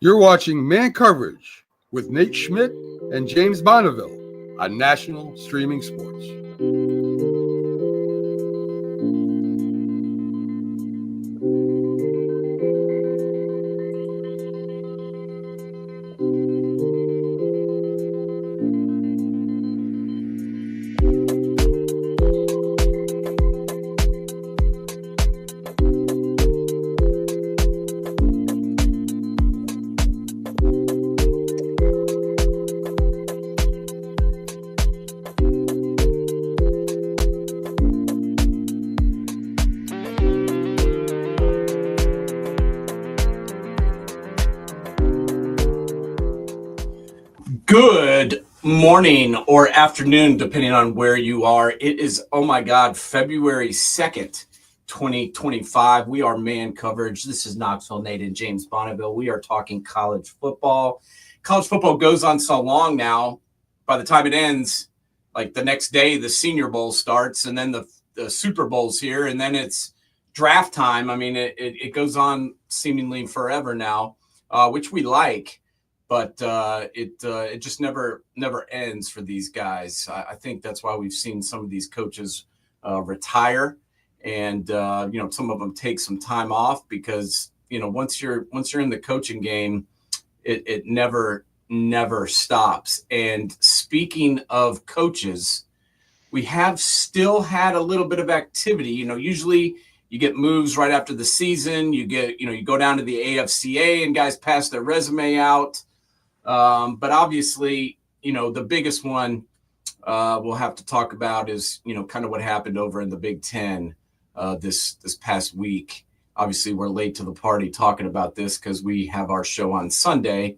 You're watching Man Coverage with Nate Schmidt and James Bonneville on National Streaming Sports. Good morning or afternoon, depending on where you are. It is, oh my God, February 2nd, 2025. We are Man Coverage. This is Knoxville, Nate, and James Bonneville. We are talking college football. College football goes on so long now. By the time it ends, like the next day, the Senior Bowl starts, and then the Super Bowl's here, and then it's draft time. I mean, it goes on seemingly forever now, which we like. But it just never ends for these guys. I think that's why we've seen some of these coaches retire, and some of them take some time off because once you're in the coaching game, it never stops. And speaking of coaches, we have still had a little bit of activity. Usually you get moves right after the season. You go down to the AFCA and guys pass their resume out. But obviously, the biggest one we'll have to talk about is, kind of what happened over in the Big Ten this past week. Obviously, we're late to the party talking about this because we have our show on Sunday.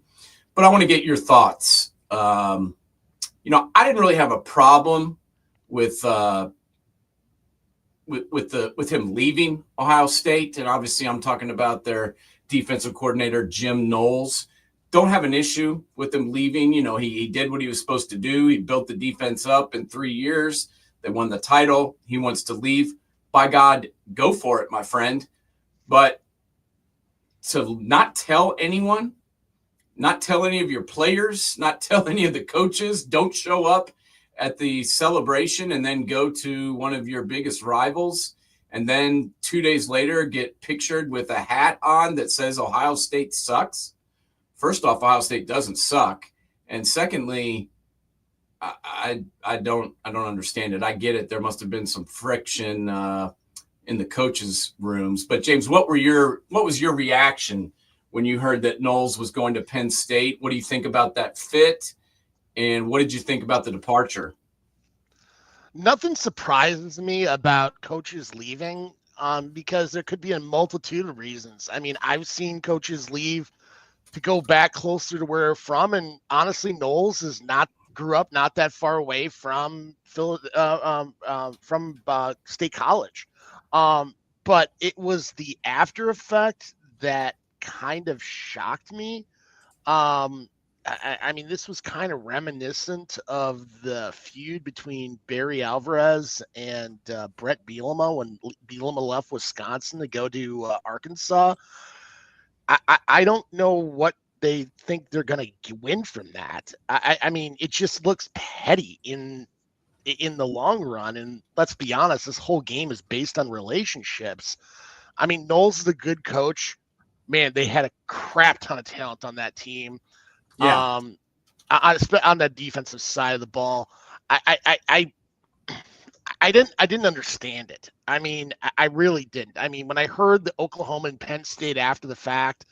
But I want to get your thoughts. I didn't really have a problem with him leaving Ohio State, and obviously, I'm talking about their defensive coordinator Jim Knowles. Don't have an issue with him leaving. He did what he was supposed to do. He built the defense up in 3 years. They won the title. He wants to leave. By God, go for it, my friend. But to not tell anyone, not tell any of your players, not tell any of the coaches, don't show up at the celebration and then go to one of your biggest rivals and then 2 days later get pictured with a hat on that says Ohio State sucks. First off, Ohio State doesn't suck, and secondly, I don't understand it. I get it. There must have been some friction in the coaches' rooms. But James, what was your reaction when you heard that Knowles was going to Penn State? What do you think about that fit, and what did you think about the departure? Nothing surprises me about coaches leaving because there could be a multitude of reasons. I mean, I've seen coaches leave to go back closer to where they're from, and honestly, Knowles grew up not that far away from State College, but it was the after effect that kind of shocked me. I mean, this was kind of reminiscent of the feud between Barry Alvarez and Brett Bielema when Bielema left Wisconsin to go to Arkansas. I don't know what they think they're going to win from that. I mean, it just looks petty in the long run. And let's be honest, this whole game is based on relationships. I mean, Knowles is a good coach. Man, they had a crap ton of talent on that team. Yeah. On the defensive side of the ball, I didn't understand it. I mean, I really didn't. I mean, when I heard the Oklahoma and Penn State after the fact,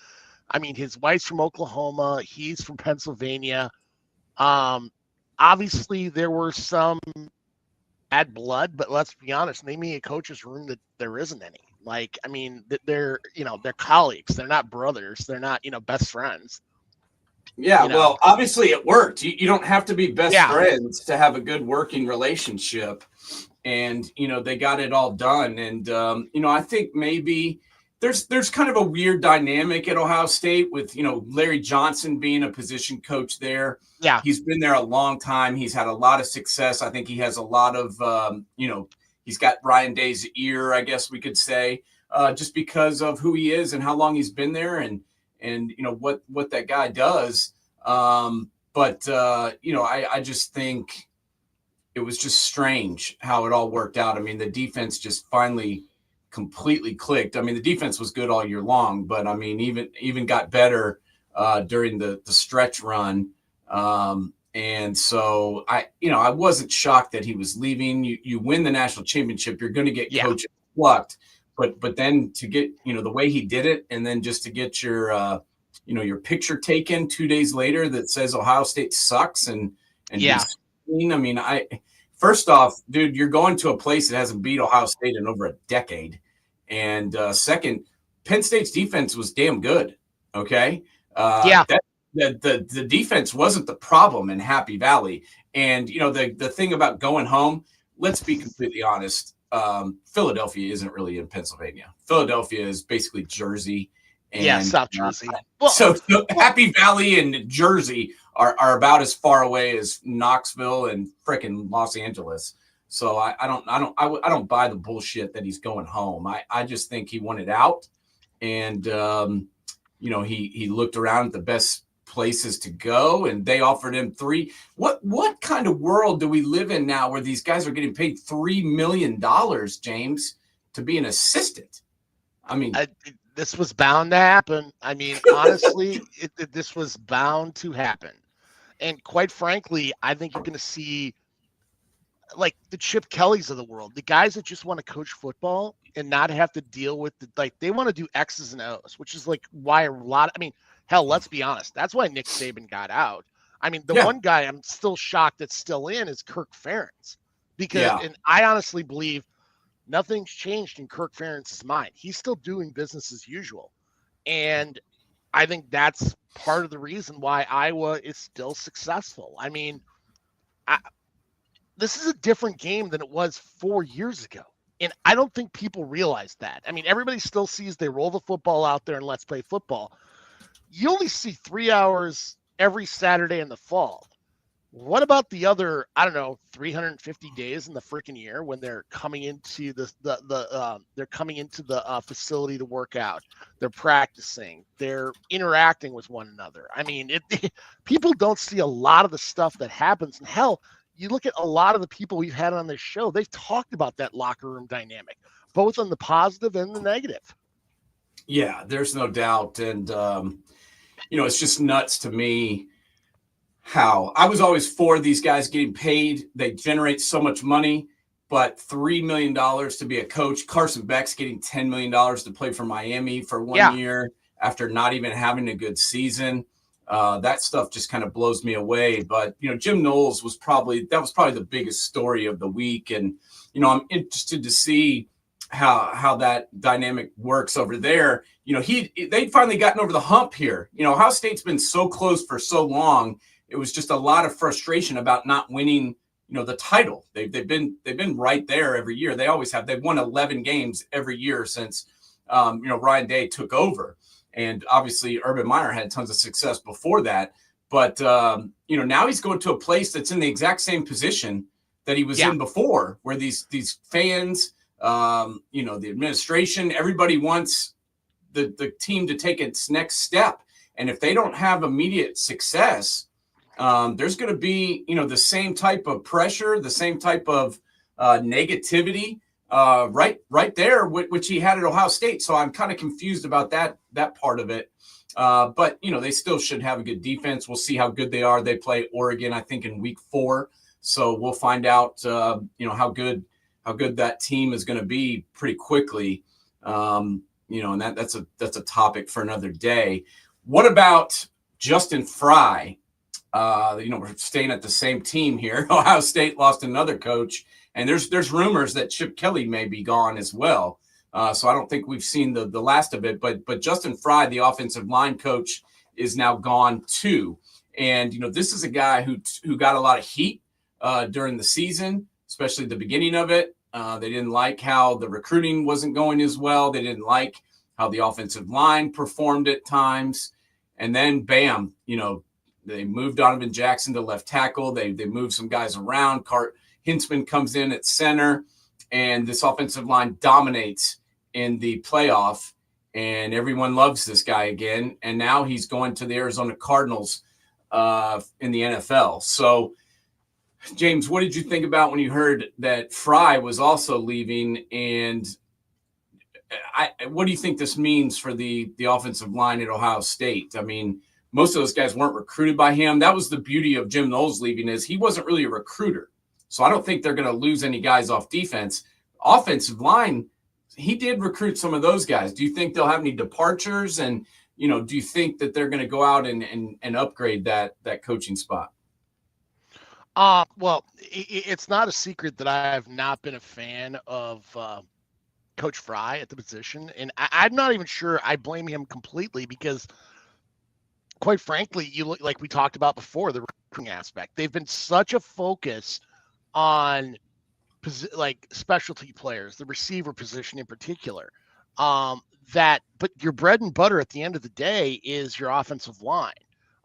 I mean, his wife's from Oklahoma, he's from Pennsylvania. Obviously, there were some bad blood, but let's be honest, name me a coach's room that there isn't any. Like, I mean, they're colleagues. They're not brothers. They're not, best friends. Yeah, well, obviously it worked. You don't have to be best friends to have a good working relationship. And, they got it all done. And, I think maybe there's kind of a weird dynamic at Ohio State with, Larry Johnson being a position coach there. Yeah. He's been there a long time. He's had a lot of success. I think he has a lot of, he's got Ryan Day's ear, I guess we could say, just because of who he is and how long he's been there. And and what that guy does. I just think it was just strange how it all worked out. I mean, the defense just finally completely clicked. I mean, the defense was good all year long, but I mean, even got better during the stretch run. And so I wasn't shocked that he was leaving. You win the national championship, you're going to get coach plucked, but then to get, the way he did it, and then just to get your picture taken 2 days later that says Ohio State sucks and I mean, first off, dude, you're going to a place that hasn't beat Ohio State in over a decade. And second, Penn State's defense was damn good. Okay. The defense wasn't the problem in Happy Valley. And, the thing about going home, let's be completely honest. Philadelphia isn't really in Pennsylvania. Philadelphia is basically Jersey. And, South Jersey. So Happy Valley and Jersey are about as far away as Knoxville and frickin' Los Angeles. So I don't buy the bullshit that he's going home. I just think he wanted out, and he looked around at the best places to go, and they offered him $3. What kind of world do we live in now where these guys are getting paid $3 million, James, to be an assistant? I mean, this was bound to happen. I mean, honestly, this was bound to happen. And quite frankly, I think you're going to see like the Chip Kellys of the world, the guys that just want to coach football and not have to deal with they want to do X's and O's, which is like why hell, let's be honest. That's why Nick Saban got out. I mean, the one guy I'm still shocked that's still in is Kirk Ferentz, and I honestly believe nothing's changed in Kirk Ferentz's mind. He's still doing business as usual. And I think that's part of the reason why Iowa is still successful. I mean, this is a different game than it was 4 years ago. And I don't think people realize that. I mean, everybody still sees they roll the football out there and let's play football. You only see 3 hours every Saturday in the fall. What about the other, 350 days in the freaking year when they're coming into the facility to work out, they're practicing, they're interacting with one another. I mean, people don't see a lot of the stuff that happens. And hell, you look at a lot of the people we've had on this show, they've talked about that locker room dynamic, both on the positive and the negative. Yeah, there's no doubt. And, it's just nuts to me how I was always for these guys getting paid. They generate so much money, but $3 million to be a coach. Carson Beck's getting $10 million to play for Miami for 1 year after not even having a good season. That stuff just kind of blows me away. But, Jim Knowles was probably the biggest story of the week. And, I'm interested to see how that dynamic works over there. They'd finally gotten over the hump here. Ohio State's been so close for so long. It was just a lot of frustration about not winning, the title. They've been right there every year. They always have. They've won 11 games every year since, Ryan Day took over. And obviously Urban Meyer had tons of success before that. But, now he's going to a place that's in the exact same position that he was in before, where these fans, the administration, everybody wants the team to take its next step. And if they don't have immediate success, there's going to be, the same type of pressure, the same type of negativity right there, which he had at Ohio State. So I'm kind of confused about that part of it. But, they still should have a good defense. We'll see how good they are. They play Oregon, I think, in week 4. So we'll find out, how good that team is going to be pretty quickly. And that's a topic for another day. What about Justin Fry? We're staying at the same team here. Ohio State lost another coach, and there's rumors that Chip Kelly may be gone as well. So I don't think we've seen the last of it. But Justin Fry, the offensive line coach, is now gone too. And this is a guy who got a lot of heat during the season, especially the beginning of it. They didn't like how the recruiting wasn't going as well. They didn't like how the offensive line performed at times. And then, bam, they moved Donovan Jackson to left tackle. They moved some guys around. Hintzman comes in at center, and this offensive line dominates in the playoff. and everyone loves this guy again. And now he's going to the Arizona Cardinals in the NFL. So, James, what did you think about when you heard that Fry was also leaving? And what do you think this means for the offensive line at Ohio State? I mean, most of those guys weren't recruited by him. That was the beauty of Jim Knowles leaving, is he wasn't really a recruiter. So I don't think they're going to lose any guys off defense. Offensive line, he did recruit some of those guys. Do you think they'll have any departures? And, do you think that they're going to go out and upgrade that coaching spot? Well, it's not a secret that I have not been a fan of Coach Fry at the position. And I'm not even sure I blame him completely, because quite frankly, you look like we talked about before, the recruiting aspect. They've been such a focus on like specialty players, the receiver position in particular, but your bread and butter at the end of the day is your offensive line.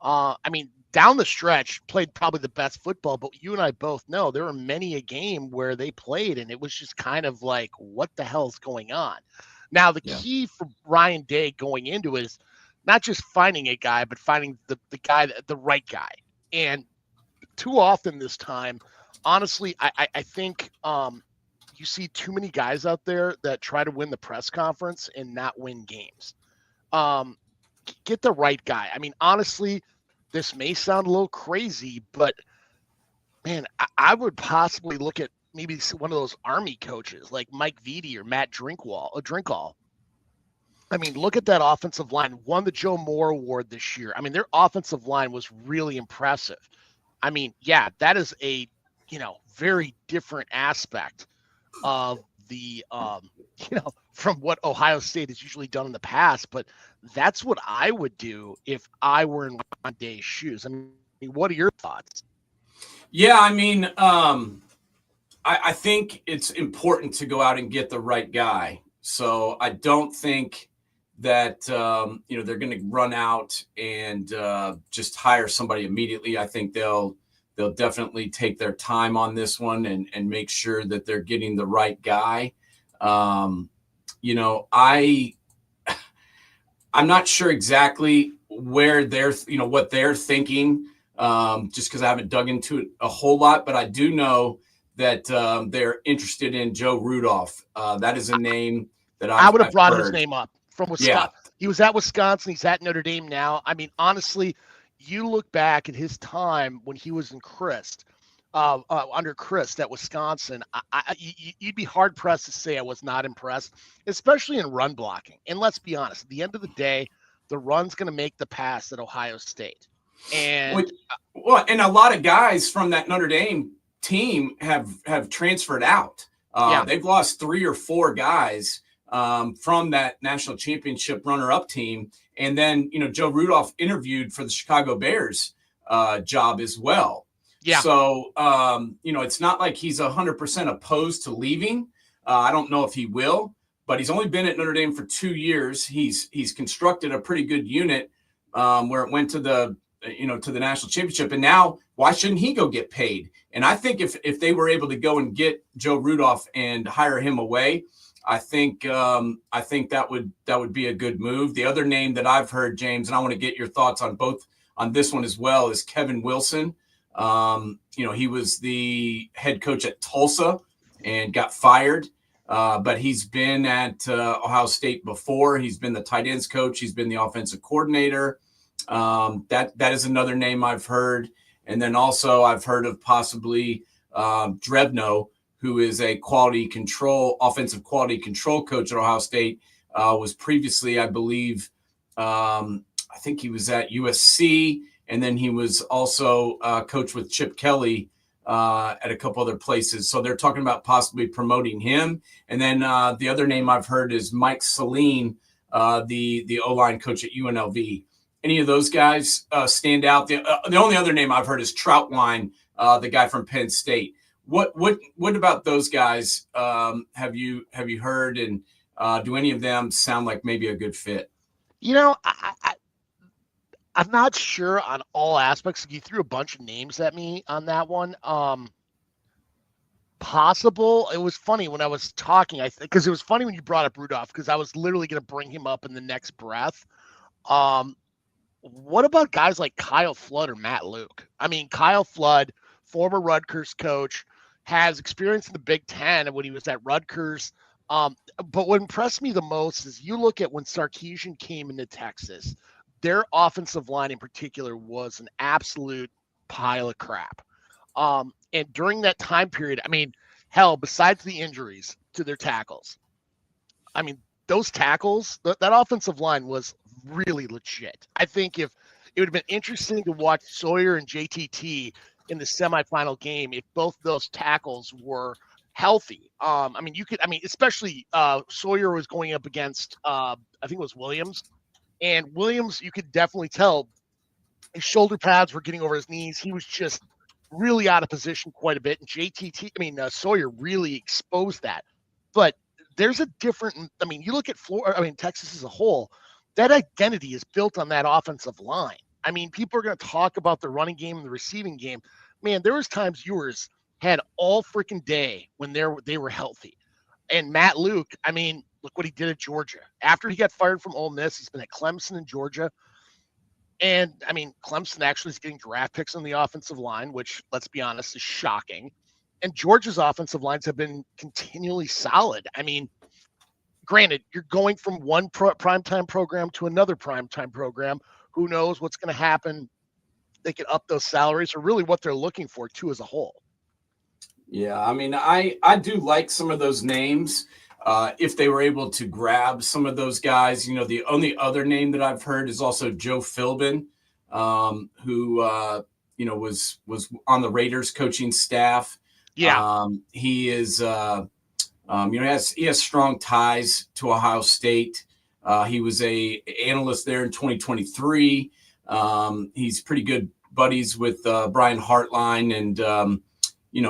I mean, down the stretch, played probably the best football, but you and I both know there were many a game where they played and it was just kind of like, what the hell's going on? Now, the key for Ryan Day going into it is not just finding a guy, but finding the guy, the right guy. And too often this time, honestly, I think you see too many guys out there that try to win the press conference and not win games. Get the right guy. I mean, honestly, this may sound a little crazy, but man, I would possibly look at maybe one of those Army coaches like Mike Vitti or Matt Drinkall. I mean, look at that offensive line. Won the Joe Moore Award this year. I mean, their offensive line was really impressive. I mean, yeah, that is a very different aspect of the from what Ohio State has usually done in the past, but that's what I would do if I were in Ryan Day's shoes. I mean, what are your thoughts? Yeah, I mean, I think it's important to go out and get the right guy. So I don't think that they're going to run out and just hire somebody immediately. I think they'll definitely take their time on this one and make sure that they're getting the right guy. I'm not sure exactly where they're, what they're thinking, just because I haven't dug into it a whole lot, but I do know that they're interested in Joe Rudolph. That is a name that I would have brought heard. His name up from Wisconsin. Yeah. He was at Wisconsin. He's at Notre Dame now. I mean, honestly, you look back at his time when he was in Christ, under Christ at Wisconsin, you'd be hard pressed to say I was not impressed, especially in run blocking. And let's be honest, at the end of the day, the run's going to make the pass at Ohio State. And and a lot of guys from that Notre Dame team have transferred out. They've lost 3 or 4 guys from that national championship runner-up team. And then, Joe Rudolph interviewed for the Chicago Bears job as well. Yeah. So, it's not like he's 100% opposed to leaving. I don't know if he will, but he's only been at Notre Dame for 2 years. He's constructed a pretty good unit where it went to the national championship. And now, why shouldn't he go get paid? And I think if they were able to go and get Joe Rudolph and hire him away, I think that would be a good move. The other name that I've heard, James, and I want to get your thoughts on this one as well, is Kevin Wilson. He was the head coach at Tulsa and got fired, but he's been at Ohio State before. He's been the tight ends coach. He's been the offensive coordinator. That is another name I've heard. And then also I've heard of possibly Drebno, who is a offensive quality control coach at Ohio State, was previously, I believe, I think he was at USC, and then he was also coached with Chip Kelly at a couple other places. So they're talking about possibly promoting him. And then the other name I've heard is Mike Saline, the O-line coach at UNLV. Any of those guys stand out? The only other name I've heard is Troutwine, the guy from Penn State. What about those guys? Have you heard, and do any of them sound like maybe a good fit? I'm not sure on all aspects. You threw a bunch of names at me on that one. possible. It was funny when I was talking, because it was funny when you brought up Rudolph, because I was literally going to bring him up in the next breath. What about guys like Kyle Flood or Matt Luke? I mean, Kyle Flood, former Rutgers coach, has experience in the Big Ten when he was at Rutgers. But what impressed me the most is you look at when Sarkisian came into Texas, their offensive line in particular was an absolute pile of crap. And during that time period, I mean, hell, besides the injuries to their tackles, I mean, those tackles, that offensive line was really legit. I think if it would have been interesting to watch Sawyer and JTT in the semifinal game if both those tackles were healthy. Especially Sawyer was going up against, I think it was Williams. And Williams, you could definitely tell his shoulder pads were getting over his knees. He was just really out of position quite a bit. And Sawyer really exposed that. But there's a different, you look at Texas as a whole, that identity is built on that offensive line. I mean, people are going to talk about the running game and the receiving game. Man, there was times Ewers had all freaking day when they were healthy. And Matt Luke, look what he did at Georgia. After he got fired from Ole Miss, he's been at Clemson in Georgia. And Clemson actually is getting draft picks on the offensive line, which, let's be honest, is shocking. And Georgia's offensive lines have been continually solid. Granted, you're going from one primetime program to another primetime program. Who knows what's going to happen? They could up those salaries, or really what they're looking for too as a whole. Yeah, I do like some of those names. If they were able to grab some of those guys, the only other name that I've heard is also Joe Philbin, who was on the Raiders coaching staff. Yeah, he is he has strong ties to Ohio State. He was a analyst there in 2023. He's pretty good buddies with Brian Hartline, and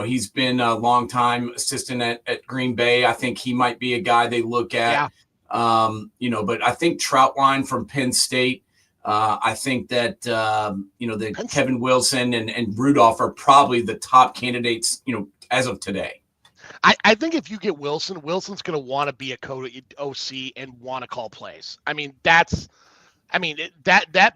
he's been a long-time assistant at Green Bay. I think he might be a guy they look at. Yeah. But I think Troutline from Penn State. I think that that Kevin Wilson and Rudolph are probably the top candidates, as of today. I think if you get Wilson, Wilson's going to want to be a OC and want to call plays. That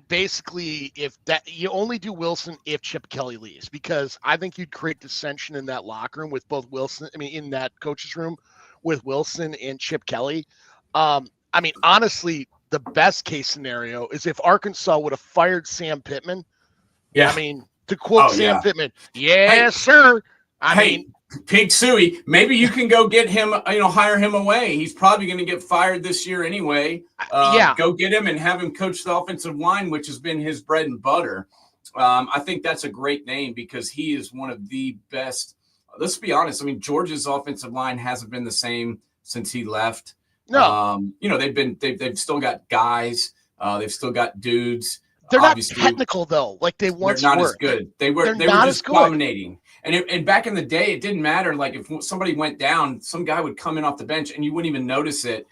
basically, if that you only do Wilson if Chip Kelly leaves, because I think you'd create dissension in that locker room with both Wilson. In that coach's room with Wilson and Chip Kelly. Honestly, the best case scenario is if Arkansas would have fired Sam Pittman. Yeah. To quote Sam Pittman, yes, sir. Pig Suey, maybe you can go get him, hire him away. He's probably going to get fired this year anyway. Go get him and have him coach the offensive line, which has been his bread and butter. I think that's a great name because he is one of the best. Let's be honest. Georgia's offensive line hasn't been the same since he left. No, they've still got guys. They've still got dudes. They're not technical though, like they once were. They're not as good. They were just dominating. And back in the day, it didn't matter. Like if somebody went down, some guy would come in off the bench, and you wouldn't even notice it.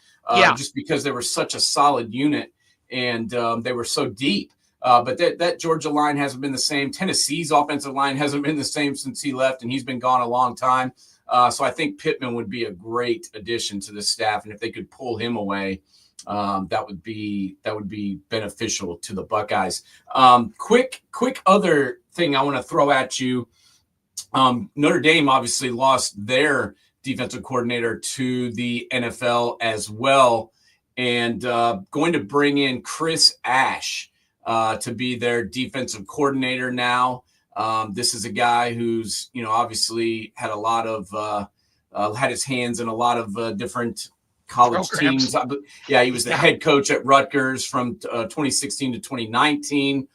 Just because they were such a solid unit, and they were so deep. But that Georgia line hasn't been the same. Tennessee's offensive line hasn't been the same since he left, and he's been gone a long time. So I think Pittman would be a great addition to the staff, and if they could pull him away, that would be beneficial to the Buckeyes. Quick other thing I want to throw at you. Notre Dame obviously lost their defensive coordinator to the NFL as well, and going to bring in Chris Ash to be their defensive coordinator now. This is a guy who's obviously had a lot of had his hands in a lot of different college teams. Yeah, he was the head coach at Rutgers from 2016 to 2019.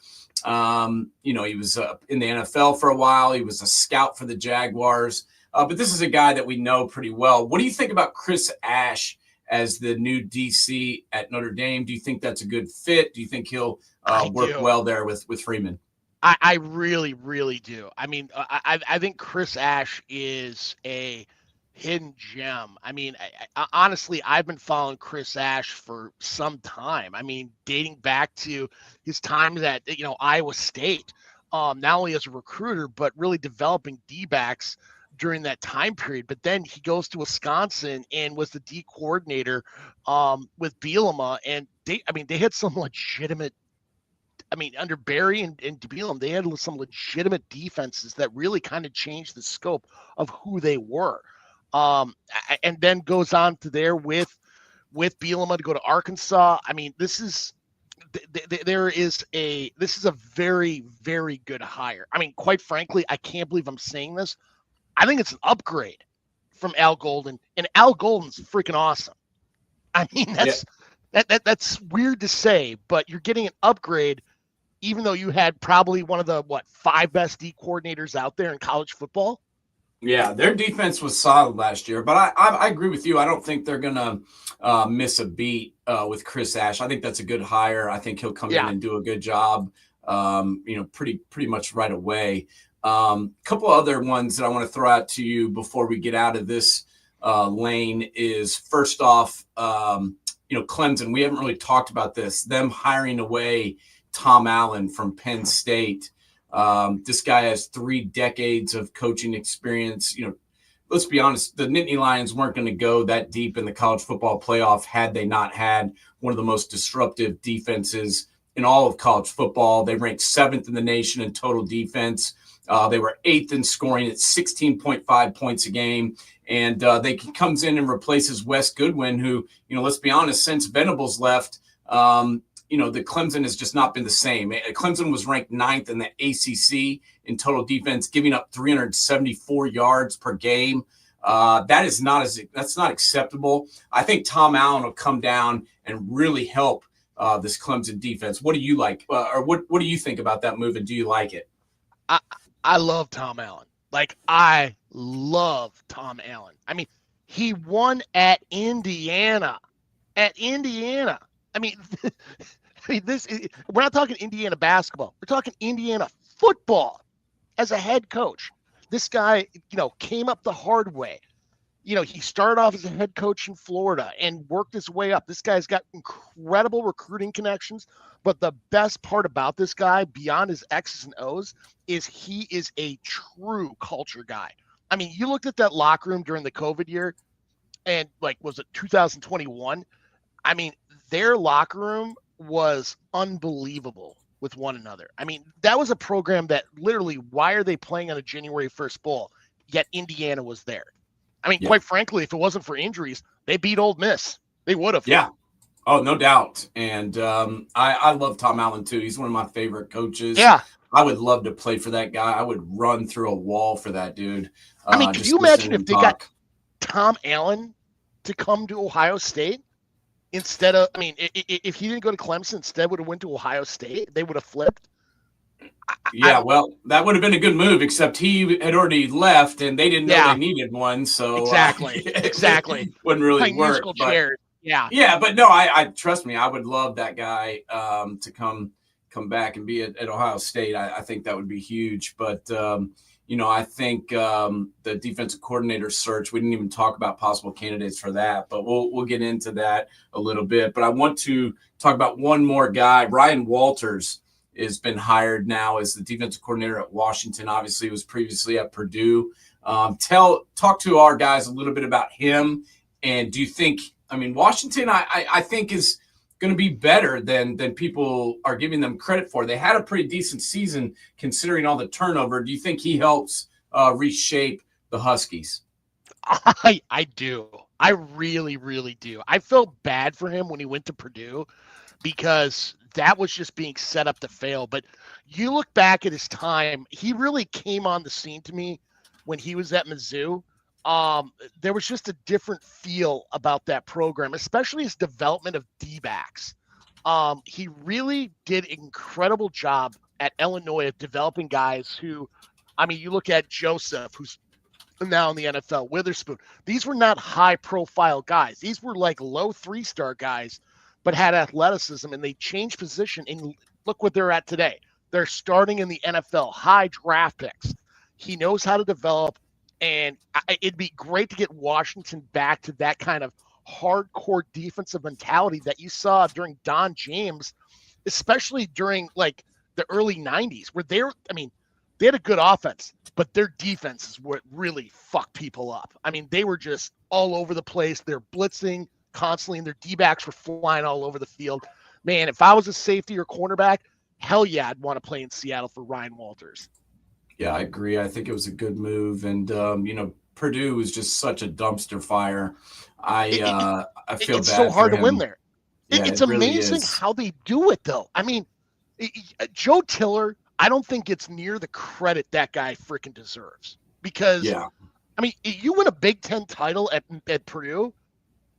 He was in the NFL for a while. He was a scout for the Jaguars. But this is a guy that we know pretty well. What do you think about Chris Ash as the new DC at Notre Dame? Do you think that's a good fit? Do you think he'll work well there with Freeman? I really, really do. I think Chris Ash is a hidden gem. Honestly, I've been following Chris Ash for some time. Dating back to his time at Iowa State, not only as a recruiter but really developing D-backs during that time period. But then he goes to Wisconsin and was the D coordinator with Bielema, and they had some legitimate. Under Barry and Bielema, they had some legitimate defenses that really kind of changed the scope of who they were. And then goes on to there with Bielema to go to Arkansas. This is a very, very good hire. Quite frankly, I can't believe I'm saying this. I think it's an upgrade from Al Golden, and Al Golden's freaking awesome. That's weird to say, but you're getting an upgrade, even though you had probably one of the 5 best D coordinators out there in college football. Yeah, their defense was solid last year, but I agree with you. I don't think they're gonna miss a beat with Chris Ash. I think that's a good hire. I think he'll come in and do a good job. Pretty much right away. Couple other ones that I want to throw out to you before we get out of this lane is, first off, Clemson. We haven't really talked about this. Them hiring away Tom Allen from Penn State. This guy has 3 decades of coaching experience. Let's be honest, the Nittany Lions weren't going to go that deep in the college football playoff had they not had one of the most disruptive defenses in all of college football. They ranked 7th in the nation in total defense. They were 8th in scoring at 16.5 points a game. And they comes in and replaces Wes Goodwin, who, let's be honest, since Venables left, the Clemson has just not been the same. Clemson was ranked 9th in the ACC in total defense, giving up 374 yards per game. That's not acceptable. I think Tom Allen will come down and really help this Clemson defense. What do you like, or what do you think about that move, and do you like it? I love Tom Allen. I love Tom Allen. He won at Indiana. We're not talking Indiana basketball. We're talking Indiana football as a head coach. This guy, came up the hard way. He started off as a head coach in Florida and worked his way up. This guy's got incredible recruiting connections. But the best part about this guy, beyond his X's and O's, is he is a true culture guy. You looked at that locker room during the COVID year, and was it 2021? Their locker room was unbelievable with one another. That was a program that literally, why are they playing on a January 1st bowl? Yet Indiana was there. Quite frankly, if it wasn't for injuries, they beat Ole Miss. They would have. Yeah. Oh, no doubt. And I love Tom Allen too. He's one of my favorite coaches. Yeah. I would love to play for that guy. I would run through a wall for that dude. Can you imagine if they got Tom Allen to come to Ohio State? Instead of, if he didn't go to Clemson, instead would have went to Ohio State, they would have flipped. Well, that would have been a good move, except he had already left, and they didn't know they needed one. So exactly, wouldn't really work. But, yeah, but no, I trust me, I would love that guy to come back and be at Ohio State. I think that would be huge. But I think the defensive coordinator search, we didn't even talk about possible candidates for that, but we'll get into that a little bit. But I want to talk about one more guy. Ryan Walters has been hired now as the defensive coordinator at Washington. Obviously, he was previously at Purdue. Talk to our guys a little bit about him. And do you think, Washington, I think is going to be better than people are giving them credit for. They had a pretty decent season considering all the turnover. Do you think he helps reshape the Huskies? I do. I really, really do. I felt bad for him when he went to Purdue because that was just being set up to fail. But you look back at his time, he really came on the scene to me when he was at Mizzou. There was just a different feel about that program, especially his development of D-backs. He really did an incredible job at Illinois of developing guys who, you look at Joseph, who's now in the NFL, Witherspoon. These were not high-profile guys. These were like low 3-star guys, but had athleticism, and they changed position, and look what they're at today. They're starting in the NFL, high draft picks. He knows how to develop. And it'd be great to get Washington back to that kind of hardcore defensive mentality that you saw during Don James, especially during the early 90s, where they had a good offense, but their defense is what really fucked people up. I mean, they were just all over the place. They're blitzing constantly, and their D-backs were flying all over the field. Man, if I was a safety or cornerback, hell yeah, I'd want to play in Seattle for Ryan Walters. Yeah, I agree. I think it was a good move. And, Purdue was just such a dumpster fire. I feel it's bad so hard for to win him. there. Yeah, It's it really amazing is. how they do it, though. I mean, Joe Tiller, I don't think gets near the credit that guy freaking deserves. Because, Yeah. I mean, you win a Big Ten title at Purdue,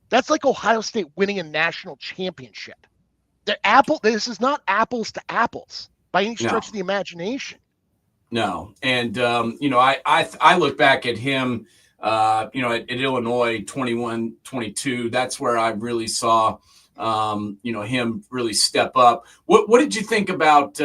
that's like Ohio State winning a national championship. This is not apples to apples by any stretch of the imagination. No. And, I look back at him, at Illinois 21-22. That's where I really saw, him really step up. What did you think about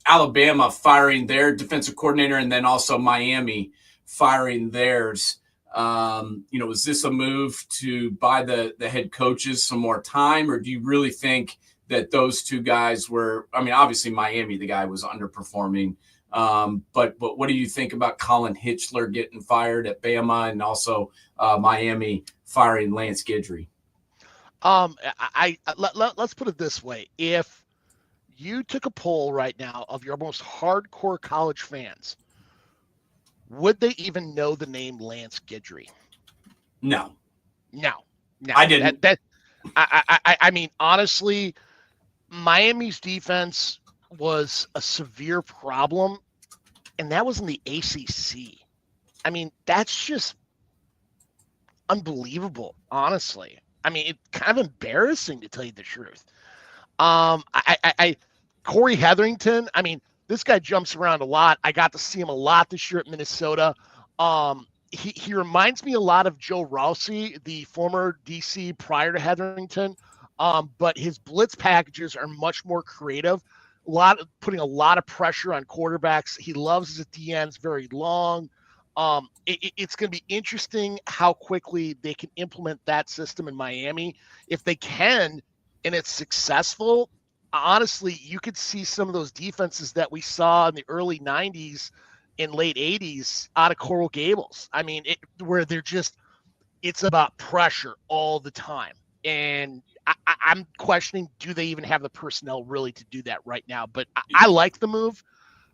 Alabama firing their defensive coordinator and then also Miami firing theirs? Was this a move to buy the head coaches some more time, or do you really think that those two guys were, I mean, obviously Miami, the guy was underperforming. But what do you think about Colin Hitchler getting fired at Bama and also Miami firing Lance Guidry? Let's put it this way. If you took a poll right now of your most hardcore college fans, would they even know the name Lance Guidry? No. I didn't. I mean, honestly, Miami's defense was a severe problem, and that was in the ACC. I mean, that's just unbelievable, honestly. I mean, it's kind of embarrassing to tell you the truth. Corey Hetherington, I mean, this guy jumps around a lot. I got to see him a lot this year at Minnesota. He reminds me a lot of Joe Rousey, the former DC prior to Hetherington, but his blitz packages are much more creative. Putting a lot of pressure on quarterbacks. He loves his DNs very long. It's going to be interesting how quickly they can implement that system in Miami. If they can, and it's successful, honestly, you could see some of those defenses that we saw in the early 90s and late 80s out of Coral Gables. I mean, where it's about pressure all the time. And I'm questioning, do they even have the personnel really to do that right now? But I like the move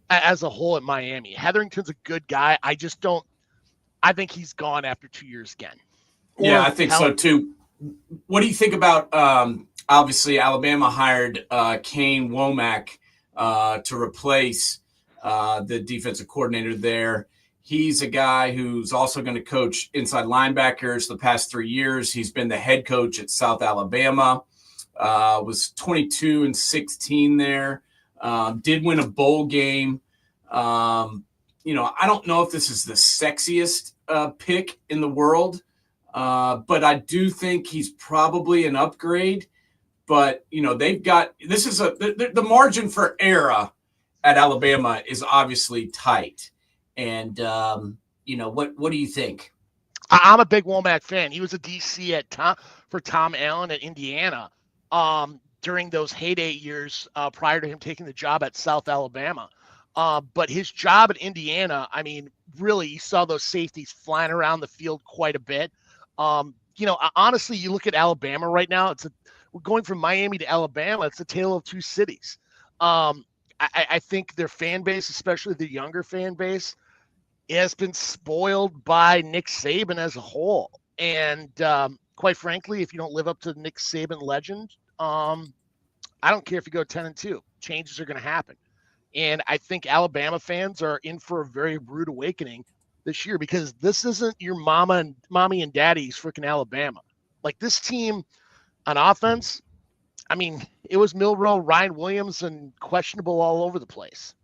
as a whole at Miami. Hetherington's a good guy. I think he's gone after 2 years again. Yeah, I think so too. What do you think about, obviously Alabama hired Kane Womack to replace the defensive coordinator there. He's a guy who's also going to coach inside linebackers the past 3 years. He's been the head coach at South Alabama, was 22-16 there, did win a bowl game. I don't know if this is the sexiest pick in the world, but I do think he's probably an upgrade. But, they've got – this is the margin for error at Alabama is obviously tight. And, what do you think? I'm a big Womack fan. He was a DC for Tom Allen at Indiana during those heyday years prior to him taking the job at South Alabama. But his job at Indiana, I mean, really, you saw those safeties flying around the field quite a bit. Honestly, you look at Alabama right now, we're going from Miami to Alabama. It's a tale of two cities. I think their fan base, especially the younger fan base, has been spoiled by Nick Saban as a whole. And quite frankly, if you don't live up to the Nick Saban legend, I don't care if you go 10-2. Changes are going to happen. And I think Alabama fans are in for a very rude awakening this year, because this isn't your mommy and daddy's freaking Alabama. Like, this team on offense, I mean, it was Milroe, Ryan Williams, and questionable all over the place.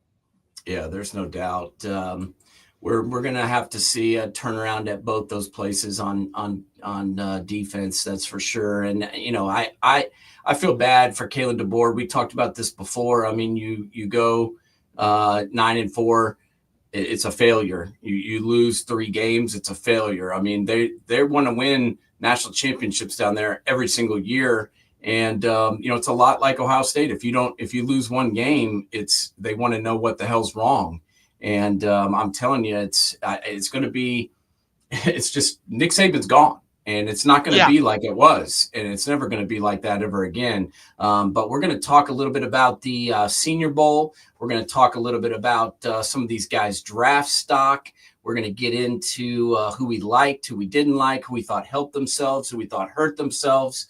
Yeah, there's no doubt. We're going to have to see a turnaround at both those places on defense. That's for sure. And I feel bad for Kalen DeBoer. We talked about this before. I mean, you go 9-4, it's a failure. You lose 3 games, it's a failure. I mean, they want to win national championships down there every single year. And, it's a lot like Ohio State. If you lose one game, they want to know what the hell's wrong. And I'm telling you, it's going to be, it's just Nick Saban's gone. And it's not going to be like it was, and it's never going to be like that ever again. But we're going to talk a little bit about the Senior Bowl. We're going to talk a little bit about some of these guys' draft stock. We're going to get into who we liked, who we didn't like, who we thought helped themselves, who we thought hurt themselves,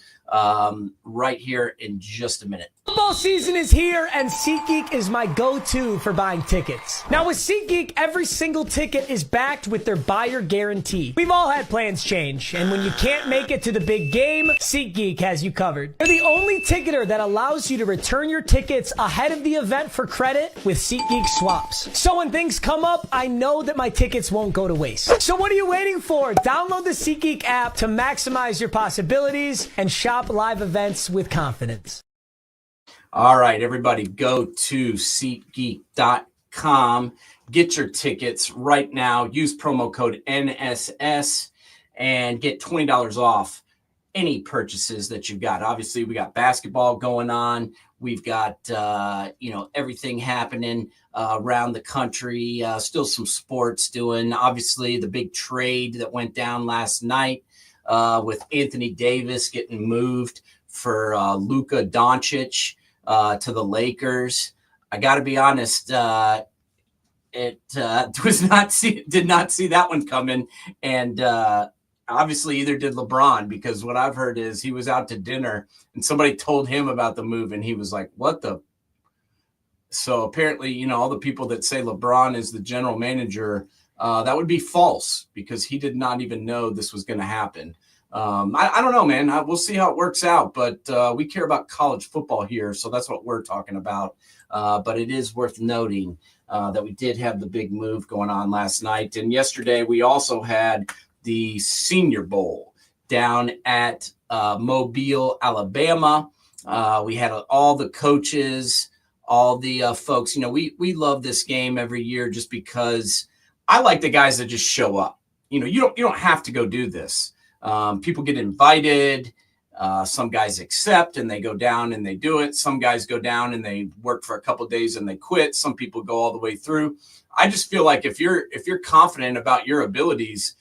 right here in just a minute. Football season is here, and SeatGeek is my go-to for buying tickets. Now with SeatGeek, every single ticket is backed with their buyer guarantee. We've all had plans change, and when you can't make it to the big game, SeatGeek has you covered. They're the only ticketer that allows you to return your tickets ahead of the event for credit with SeatGeek swaps. So when things come up, I know that my tickets won't go to waste. So what are you waiting for? Download the SeatGeek app to maximize your possibilities and shop live events with confidence. All right, everybody, go to SeatGeek.com. Get your tickets right now. Use promo code NSS and get $20 off any purchases that you've got. Obviously, we got basketball going on. We've got, everything happening around the country. Still some sports doing. Obviously, the big trade that went down last night with Anthony Davis getting moved for Luka Doncic to the Lakers. I got to be honest, did not see that one coming, and obviously either did LeBron, because what I've heard is he was out to dinner and somebody told him about the move, and he was like, "What the?" So apparently, all the people that say LeBron is the general manager, that would be false, because he did not even know this was going to happen. I don't know, man. We'll see how it works out, but we care about college football here, so that's what we're talking about. But it is worth noting that we did have the big move going on last night. And yesterday we also had the Senior Bowl down at Mobile, Alabama. We had all the coaches, all the folks. We love this game every year just because I like the guys that just show up. You don't have to go do this. People get invited. Some guys accept and they go down and they do it. Some guys go down and they work for a couple of days and they quit. Some people go all the way through. I just feel like if you're confident about your abilities,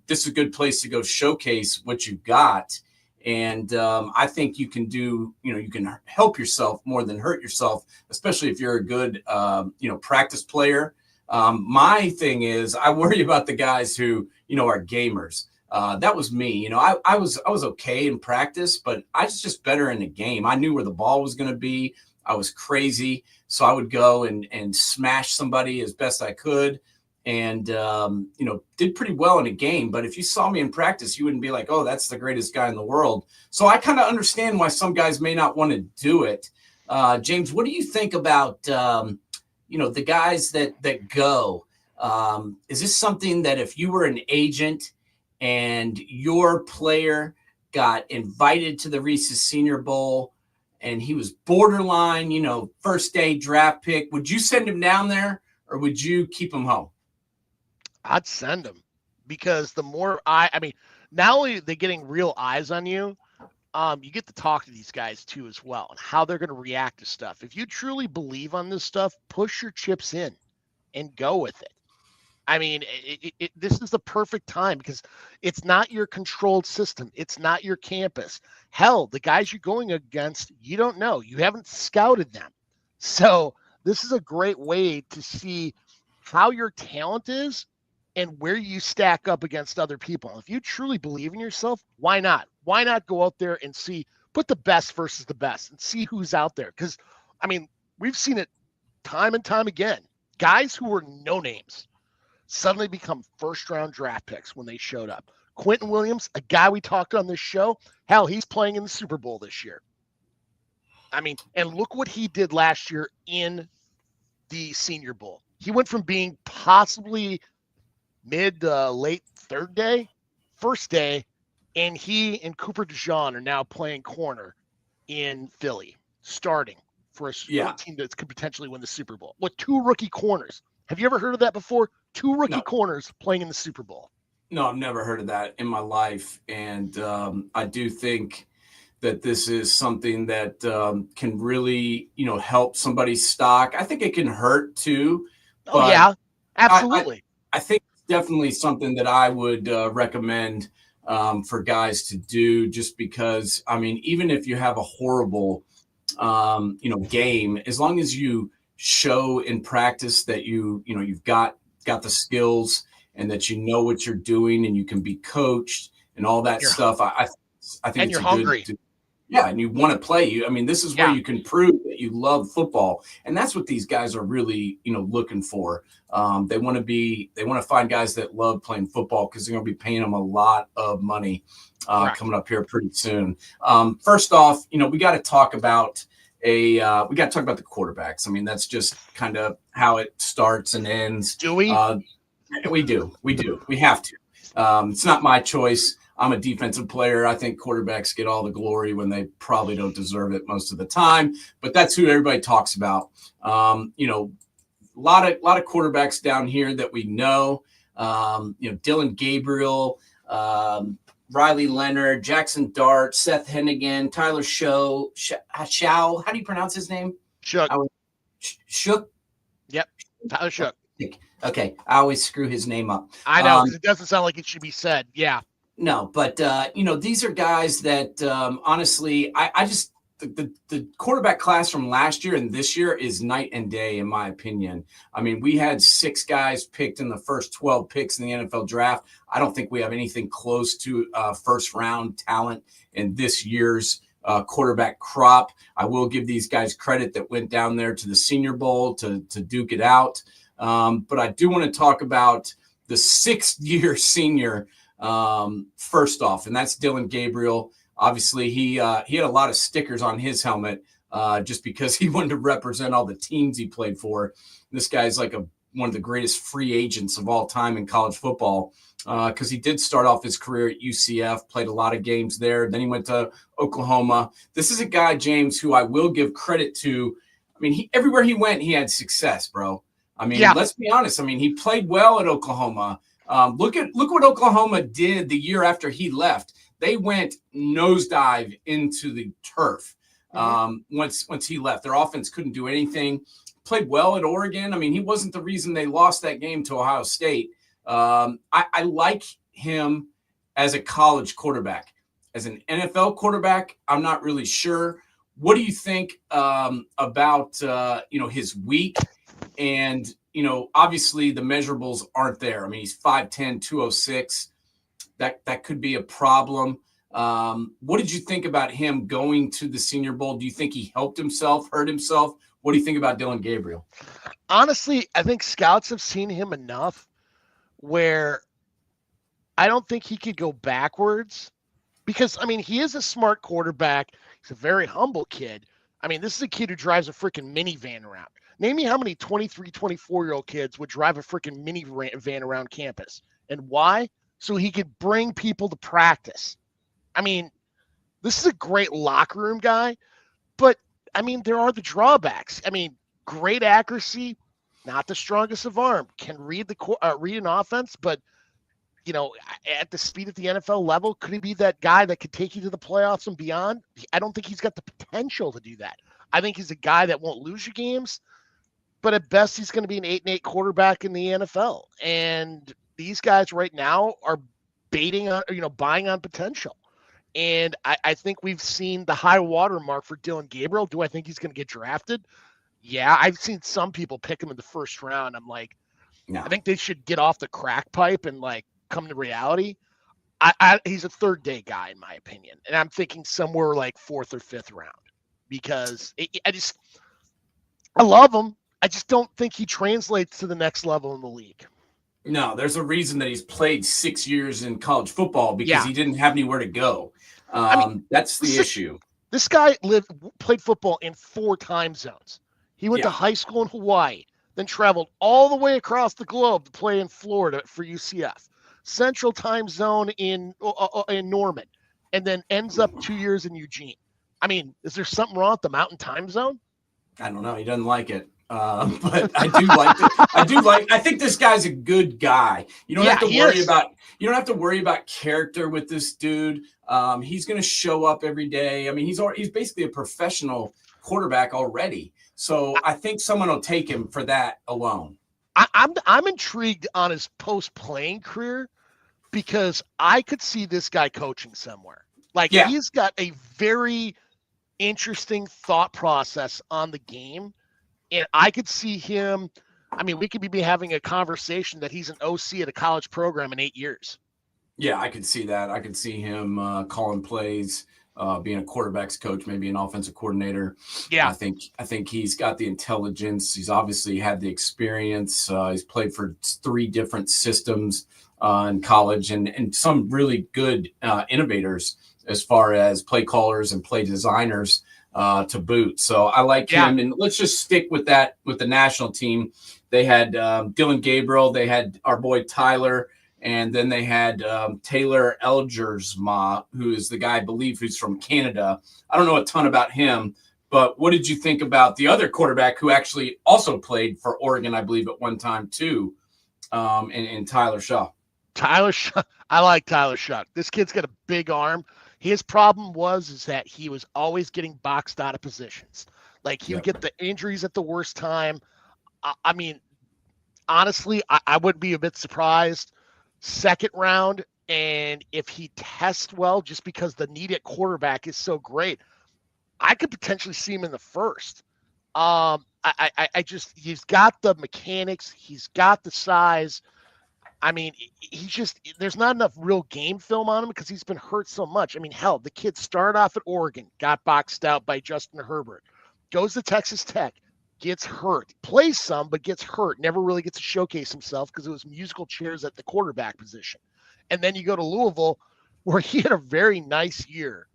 this is a good place to go showcase what you've got. And I think you can do, you can help yourself more than hurt yourself, especially if you're a good, practice player. My thing is I worry about the guys who, are gamers. That was me. I was okay in practice, but I was just better in the game. I knew where the ball was going to be. I was crazy. So I would go and smash somebody as best I could, and, did pretty well in a game. But if you saw me in practice, you wouldn't be like, oh, that's the greatest guy in the world. So I kind of understand why some guys may not want to do it. James, what do you think about, the guys that go? Is this something that if you were an agent and your player got invited to the Reese's Senior Bowl and he was borderline, first day draft pick, would you send him down there or would you keep him home? I'd send him, because the more not only are they getting real eyes on you, you get to talk to these guys too as well, and how they're going to react to stuff. If you truly believe on this stuff, push your chips in and go with it. This is the perfect time, because it's not your controlled system. It's not your campus. Hell, the guys you're going against, you don't know. You haven't scouted them. So this is a great way to see how your talent is and where you stack up against other people. If you truly believe in yourself, why not? Why not go out there and put the best versus the best and see who's out there? Because, we've seen it time and time again. Guys who were no names suddenly become first-round draft picks when they showed up. Quentin Williams, a guy we talked on this show, hell, he's playing in the Super Bowl this year. And look what he did last year in the Senior Bowl. He went from being possibly mid late first day, and he and Cooper DeJean are now playing corner in Philly, starting for a team that could potentially win the Super Bowl with two rookie corners. Have you ever heard of that before? Two rookie corners playing in the Super Bowl. No, I've never heard of that in my life. And I do think that this is something that can really, help somebody's stock. I think it can hurt too, Oh, But yeah, I, absolutely. I think it's definitely something that I would recommend for guys to do, just because, I mean, even if you have a horrible, game, as long as you show in practice that you've got the skills and that you know what you're doing and you can be coached and all that You're stuff. I think and it's you're a good. hungry. Yeah, and you want to play. I mean, this is where Yeah. you can prove that you love football, and that's what these guys are really, looking for. They want to find guys that love playing football, because they're going to be paying them a lot of money Correct. coming up here pretty soon. First off, we got to talk about the quarterbacks. I mean, that's just kind of how it starts and ends. Do we? We do. We have to. It's not my choice. I'm a defensive player. I think quarterbacks get all the glory when they probably don't deserve it most of the time, but that's who everybody talks about. A lot of quarterbacks down here that we know. Dylan Gabriel, Riley Leonard, Jackson Dart, Seth Hennigan, Tyler Show. How do you pronounce his name? Shook. Shook. Yep. Tyler Shook. Okay, I always screw his name up. I know, because it doesn't sound like it should be said. Yeah. No, but these are guys that honestly, I just the quarterback class from last year and this year is night and day, in my opinion. I mean, we had 6 guys picked in the first 12 picks in the NFL draft. I don't think we have anything close to first round talent in this year's quarterback crop. I will give these guys credit that went down there to the Senior Bowl to duke it out. But I do want to talk about the 6th-year senior first off, and that's Dylan Gabriel. Obviously, he had a lot of stickers on his helmet just because he wanted to represent all the teams he played for. This guy's like one of the greatest free agents of all time in college football, because he did start off his career at UCF, played a lot of games there. Then he went to Oklahoma. This is a guy, James, who I will give credit to. I mean, everywhere he went, he had success, bro. I mean, Let's be honest. I mean, he played well at Oklahoma. Look what Oklahoma did the year after he left. They went nosedive into the turf once he left. Their offense couldn't do anything. Played well at Oregon. I mean, he wasn't the reason they lost that game to Ohio State. I like him as a college quarterback. As an NFL quarterback, I'm not really sure. What do you think about his week? And obviously the measurables aren't there. I mean, he's 5'10", 206. That could be a problem. What did you think about him going to the Senior Bowl? Do you think he helped himself, hurt himself? What do you think about Dylan Gabriel? Honestly, I think scouts have seen him enough where I don't think he could go backwards, because, I mean, he is a smart quarterback. He's a very humble kid. I mean, this is a kid who drives a freaking minivan around. Name me how many 23, 24-year-old kids would drive a freaking minivan around campus. And why? So he could bring people to practice. I mean, this is a great locker room guy, but, I mean, there are the drawbacks. I mean, great accuracy, not the strongest of arm. Can read an offense, but, at the speed at the NFL level, could he be that guy that could take you to the playoffs and beyond? I don't think he's got the potential to do that. I think he's a guy that won't lose you games, but at best he's going to be an 8-8 quarterback in the NFL. And these guys right now are buying on potential. And I think we've seen the high water mark for Dylan Gabriel. Do I think he's going to get drafted? Yeah, I've seen some people pick him in the first round. I'm like, no. I think they should get off the crack pipe and come to reality. He's a third-day guy, in my opinion. And I'm thinking somewhere like 4th or 5th round, because I love him. I just don't think he translates to the next level in the league. No, there's a reason that he's played 6 years in college football, because he didn't have anywhere to go. That's the issue. This guy played football in 4 time zones. He went to high school in Hawaii, then traveled all the way across the globe to play in Florida for UCF, Central Time Zone in Norman, and then ends up 2 years in Eugene. I mean, is there something wrong with the Mountain Time Zone? I don't know. He doesn't like it. But I do like it. I think this guy's a good guy. You don't have to worry about character with this dude. He's going to show up every day. I mean, he's basically a professional quarterback already. So I think someone will take him for that alone. I'm intrigued on his post-playing career because I could see this guy coaching somewhere. Like Yeah. he's got a very interesting thought process on the game, and I could see him. I mean, we could be having a conversation that he's an OC at a college program in 8 years. Yeah, I could see that. I could see him calling plays, being a quarterbacks coach, maybe an offensive coordinator. Yeah. I think he's got the intelligence. He's obviously had the experience. He's played for 3 different systems in college, and some really good innovators as far as play callers and play designers to boot. So I like him. And let's just stick with that with the national team. They had Dylan Gabriel. They had our boy Tyler. And then they had Taylor Elgersma, who is the guy, I believe, who's from Canada. I don't know a ton about him, but what did you think about the other quarterback who actually also played for Oregon, I believe, at one time too, and Tyler Shaw? Tyler Shaw. I like Tyler Shaw. This kid's got a big arm. His problem is that he was always getting boxed out of positions. Like he would get the injuries at the worst time. I mean, honestly, I would be a bit surprised. Second round, and if he tests well, just because the need at quarterback is so great, I could potentially see him in the first. He's got the mechanics, he's got the size. I mean, there's not enough real game film on him because he's been hurt so much. I mean, hell, the kid started off at Oregon, got boxed out by Justin Herbert, goes to Texas Tech, gets hurt, plays some, but gets hurt, never really gets to showcase himself because it was musical chairs at the quarterback position. And then you go to Louisville, where he had a very nice year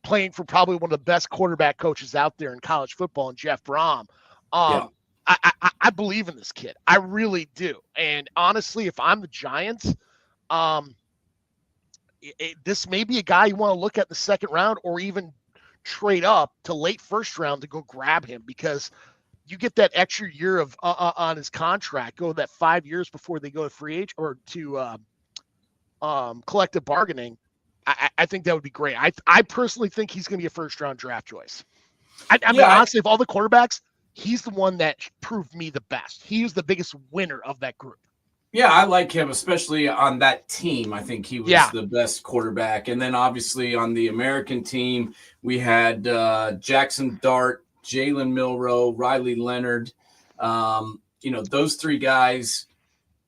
playing for probably one of the best quarterback coaches out there in college football, and Jeff Brom. I believe in this kid. I really do. And honestly, if I'm the Giants, this may be a guy you want to look at in the second round or even trade up to late first round to go grab him, because you get that extra year of on his contract, go that 5 years before they go to free agent or to collective bargaining. I think that would be great. I personally think he's going to be a first round draft choice. I mean, honestly, of all the quarterbacks, he's the one that proved me the best. He was the biggest winner of that group. Yeah, I like him, especially on that team. I think he was the best quarterback. And then obviously on the American team, we had Jackson Dart, Jalen Milroe, Riley Leonard. Those 3 guys,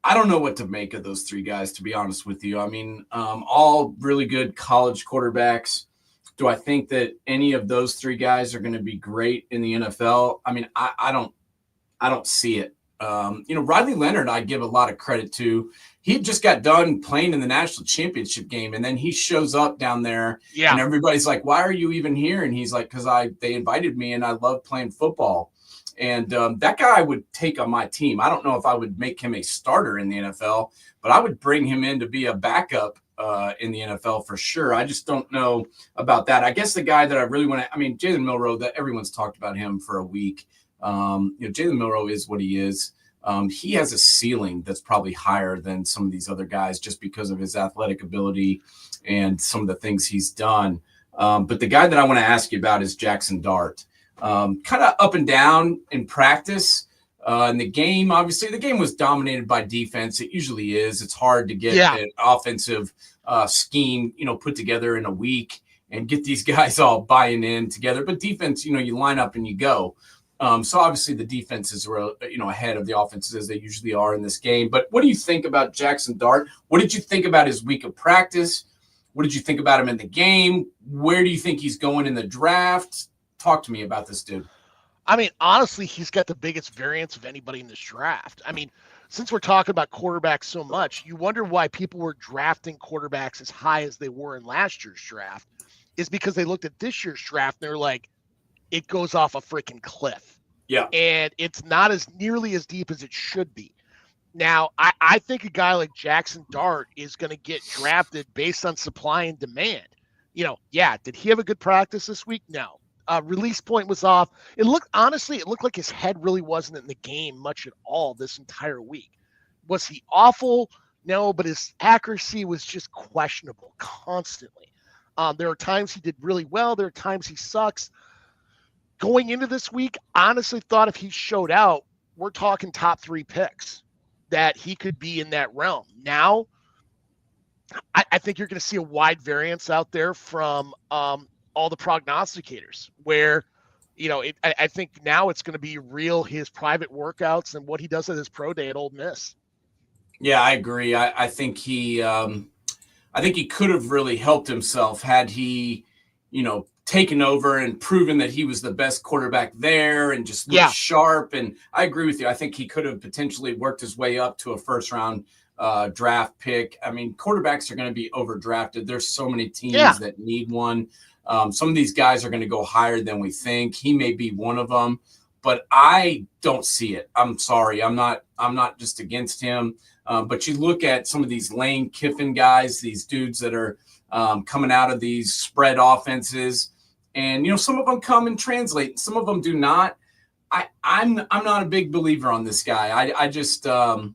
I don't know what to make of those 3 guys, to be honest with you. I mean, all really good college quarterbacks. Do I think that any of those 3 guys are going to be great in the NFL? I mean, I don't see it. Riley Leonard, I give a lot of credit to. He just got done playing in the national championship game, and then he shows up down there, and everybody's like, "Why are you even here?" And he's like, "Because they invited me, and I love playing football." And that guy I would take on my team. I don't know if I would make him a starter in the NFL, but I would bring him in to be a backup in the NFL for sure. I just don't know about that. I guess the guy that I really want to, Jalen Milroe, that everyone's talked about him for a week. Jalen Milroe is what he is. He has a ceiling that's probably higher than some of these other guys just because of his athletic ability and some of the things he's done. But the guy that I want to ask you about is Jackson Dart. Kind of up and down in practice. In the game, obviously, the game was dominated by defense. It usually is. It's hard to get an offensive scheme, put together in a week and get these guys all buying in together. But defense, you line up and you go. So obviously the defenses were, ahead of the offenses as they usually are in this game. But what do you think about Jackson Dart? What did you think about his week of practice? What did you think about him in the game? Where do you think he's going in the draft? Talk to me about this dude. I mean, honestly, he's got the biggest variance of anybody in this draft. I mean, since we're talking about quarterbacks so much, you wonder why people were drafting quarterbacks as high as they were in last year's draft, is because they looked at this year's draft and they're like, it goes off a freaking cliff. Yeah. And it's not as nearly as deep as it should be. Now, I think a guy like Jackson Dart is going to get drafted based on supply and demand. Did he have a good practice this week? No. Release point was off. It looked like his head really wasn't in the game much at all this entire week. Was he awful? No, but his accuracy was just questionable constantly. There are times he did really well. There are times he sucks. Going into this week, honestly thought if he showed out, we're talking top 3 picks. that he could be in that realm. Now, I think you're going to see a wide variance out there from all the prognosticators where, I think now it's going to be real his private workouts and what he does at his pro day at Ole Miss. Yeah, I agree. I think he could have really helped himself had he, taken over and proven that he was the best quarterback there and just looked sharp. And I agree with you. I think he could have potentially worked his way up to a first round draft pick. I mean, quarterbacks are going to be overdrafted. There's so many teams that need one. Some of these guys are going to go higher than we think. He may be one of them, but I don't see it. I'm sorry. I'm not just against him. But you look at some of these Lane Kiffin guys, these dudes that are coming out of these spread offenses, and some of them come and translate, some of them do not. I'm not a big believer on this guy. I just I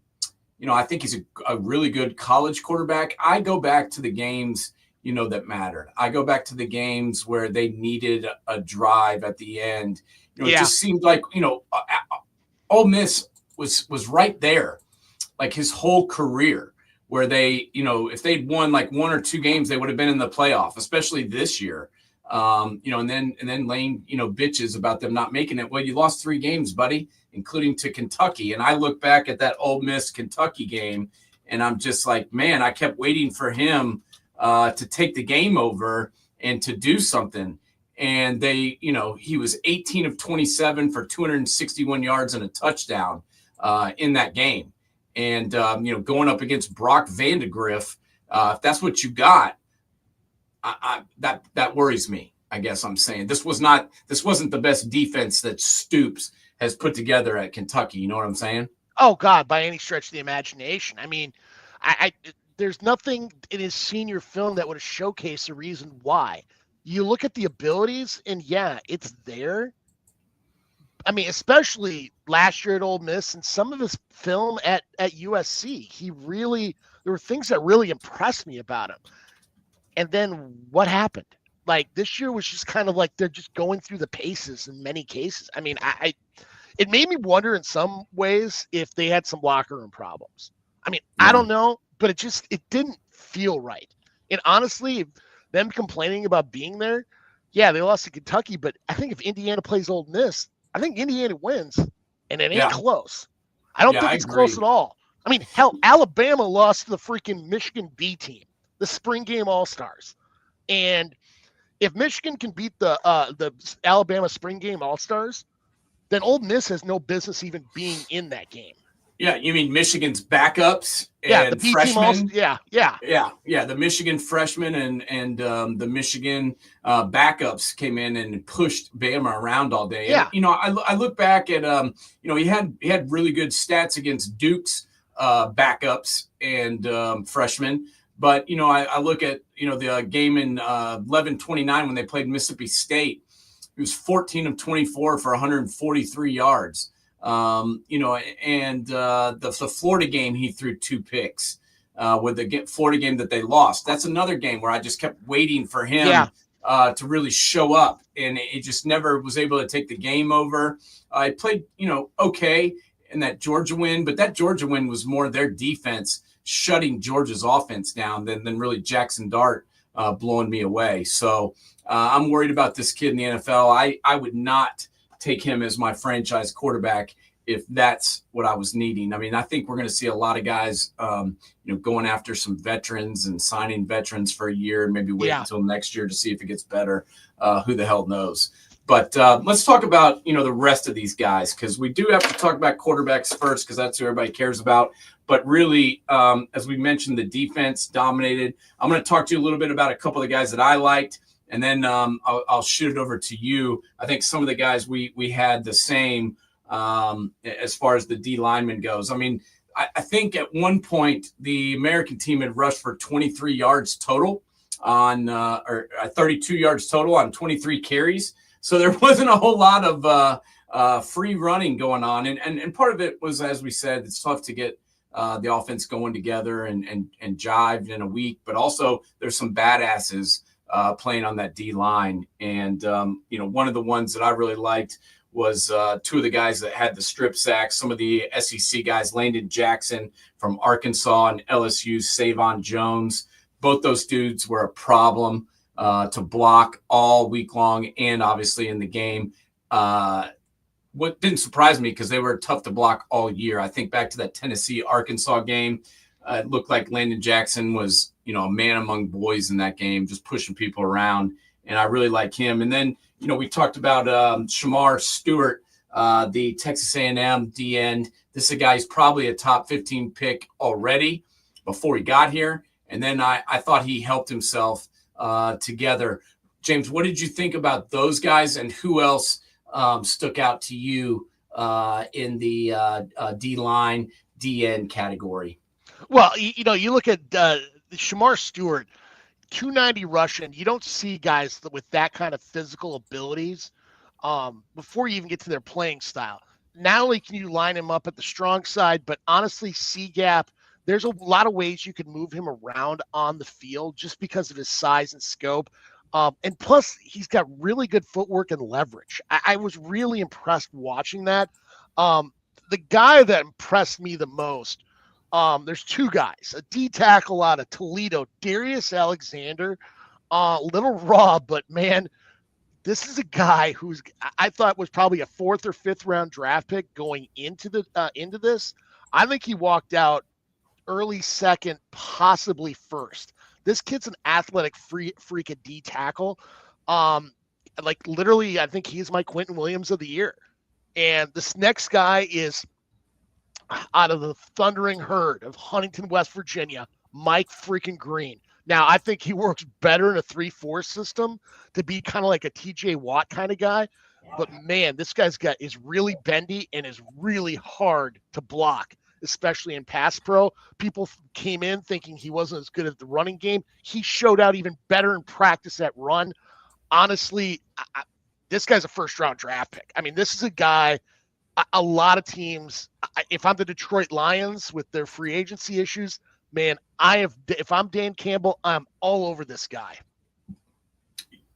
think he's a really good college quarterback. I go back to the games that mattered. I go back to the games where they needed a drive at the end. It just seemed like Ole Miss was right there, like his whole career, where they, if they'd won like one or two games, they would have been in the playoff, especially this year. And then Lane, bitches about them not making it. Well, you lost 3 games, buddy, including to Kentucky. And I look back at that Ole Miss Kentucky game, and I'm just like, man, I kept waiting for him to take the game over and to do something. And they, he was 18 of 27 for 261 yards and a touchdown in that game. And, going up against Brock Vandegrift, if that's what you got, that worries me. I guess I'm saying this wasn't the best defense that Stoops has put together at Kentucky. You know what I'm saying? Oh God, by any stretch of the imagination. I mean, there's nothing in his senior film that would have showcased the reason why. You look at the abilities, and it's there. I mean, especially last year at Ole Miss and some of his film at USC, there were things that really impressed me about him. And then what happened? Like this year was just kind of like they're just going through the paces in many cases. I mean, it made me wonder in some ways if they had some locker room problems. I mean, I don't know, but it didn't feel right. And honestly, them complaining about being there, they lost to Kentucky, but I think if Indiana plays Ole Miss, I think Indiana wins, and it ain't close. I don't think it's close at all. I mean, hell, Alabama lost to the freaking Michigan B team, the spring game All-Stars. And if Michigan can beat the Alabama spring game All-Stars, then Ole Miss has no business even being in that game. Yeah, you mean Michigan's backups and the B freshmen? Team The Michigan freshmen and the Michigan backups came in and pushed Bama around all day. Yeah. And, I look back at he had really good stats against Duke's backups and freshmen. But I look at the game in 11-29 when they played Mississippi State. He was 14 of 24 for 143 yards. And the Florida game, he threw 2 picks with the Florida game that they lost. That's another game where I just kept waiting for him to really show up, and it just never was able to take the game over. I played, okay in that Georgia win, but that Georgia win was more their defense shutting Georgia's offense down than really Jackson Dart blowing me away. So I'm worried about this kid in the NFL. I would not take him as my franchise quarterback if that's what I was needing. I mean, I think we're going to see a lot of guys, going after some veterans and signing veterans for a year and maybe wait until next year to see if it gets better. Who the hell knows? But let's talk about, the rest of these guys, because we do have to talk about quarterbacks first because that's who everybody cares about. But really, as we mentioned, the defense dominated. I'm going to talk to you a little bit about a couple of the guys that I liked. And then I'll shoot it over to you. I think some of the guys we had the same as far as the D lineman goes. I mean, I think at one point the American team had rushed for 23 yards total on or 32 yards total on 23 carries. So there wasn't a whole lot of free running going on. And part of it was, as we said, it's tough to get the offense going together and jived in a week. But also there's some badasses playing on that D line. And, one of the ones that I really liked was two of the guys that had the strip sacks. Some of the SEC guys, Landon Jackson from Arkansas and LSU's Savon Jones. Both those dudes were a problem to block all week long and obviously in the game. What didn't surprise me because they were tough to block all year. I think back to that Tennessee-Arkansas game. It looked like Landon Jackson was, a man among boys in that game, just pushing people around. And I really like him. And then, we talked about Shamar Stewart, the Texas A&M D end. This is a guy who's probably a top 15 pick already before he got here. And then I thought he helped himself together. James, what did you think about those guys, and who else stuck out to you in the D-line, D-end category? Well, you look at Shamar Stewart, 290 rushing. You don't see guys with that kind of physical abilities before you even get to their playing style. Not only can you line him up at the strong side, but honestly, C-gap, there's a lot of ways you can move him around on the field just because of his size and scope. And plus, he's got really good footwork and leverage. I was really impressed watching that. The guy that impressed me the most, there's two guys, a D tackle out of Toledo, Darius Alexander, little raw, but man, this is a guy who's I thought was probably a 4th or 5th round draft pick going into this. I think he walked out early 2nd, possibly 1st. This kid's an athletic freak at D tackle. Like literally, I think he's my Quentin Williams of the year. And this next guy is out of the thundering herd of Huntington, West Virginia, Mike freaking Green. Now, I think he works better in a 3-4 system to be kind of like a TJ Watt kind of guy. But man, this guy's is really bendy and is really hard to block, especially in pass pro. People came in thinking he wasn't as good at the running game. He showed out even better in practice at run. Honestly, this guy's a 1st-round draft pick. I mean, this is a guy a lot of teams, if I'm the Detroit Lions with their free agency issues, man, if I'm Dan Campbell, I'm all over this guy.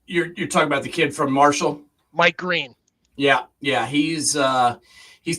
You're talking about the kid from Marshall? Mike Green. Yeah. He's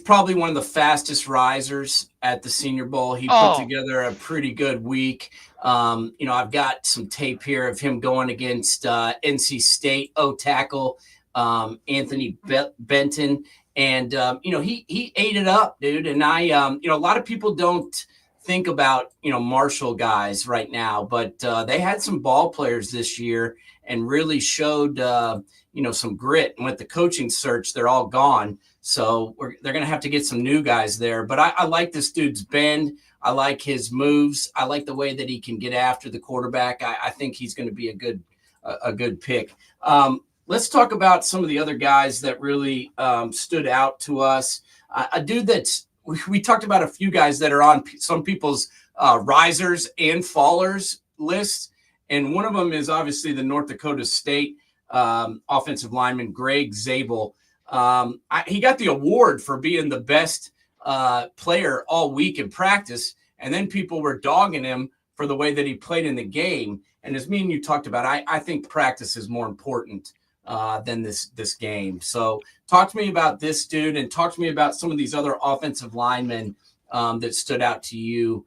probably one of the fastest risers at the Senior Bowl. He put together a pretty good week. I've got some tape here of him going against NC State O-tackle Anthony Benton. And, he ate it up, dude. And a lot of people don't think about, Marshall guys right now, but they had some ball players this year and really showed, some grit. And with the coaching search, they're all gone. So they're going to have to get some new guys there. But I like this dude's bend. I like his moves. I like the way that he can get after the quarterback. I think he's going to be a good pick. Let's talk about some of the other guys that really stood out to us. A dude that's we talked about a few guys that are on some people's risers and fallers lists. And one of them is obviously the North Dakota State offensive lineman, Greg Zabel. He got the award for being the best player all week in practice. And then people were dogging him for the way that he played in the game. And as me and you talked about, I think practice is more important than this game. So talk to me about this dude and talk to me about some of these other offensive linemen that stood out to you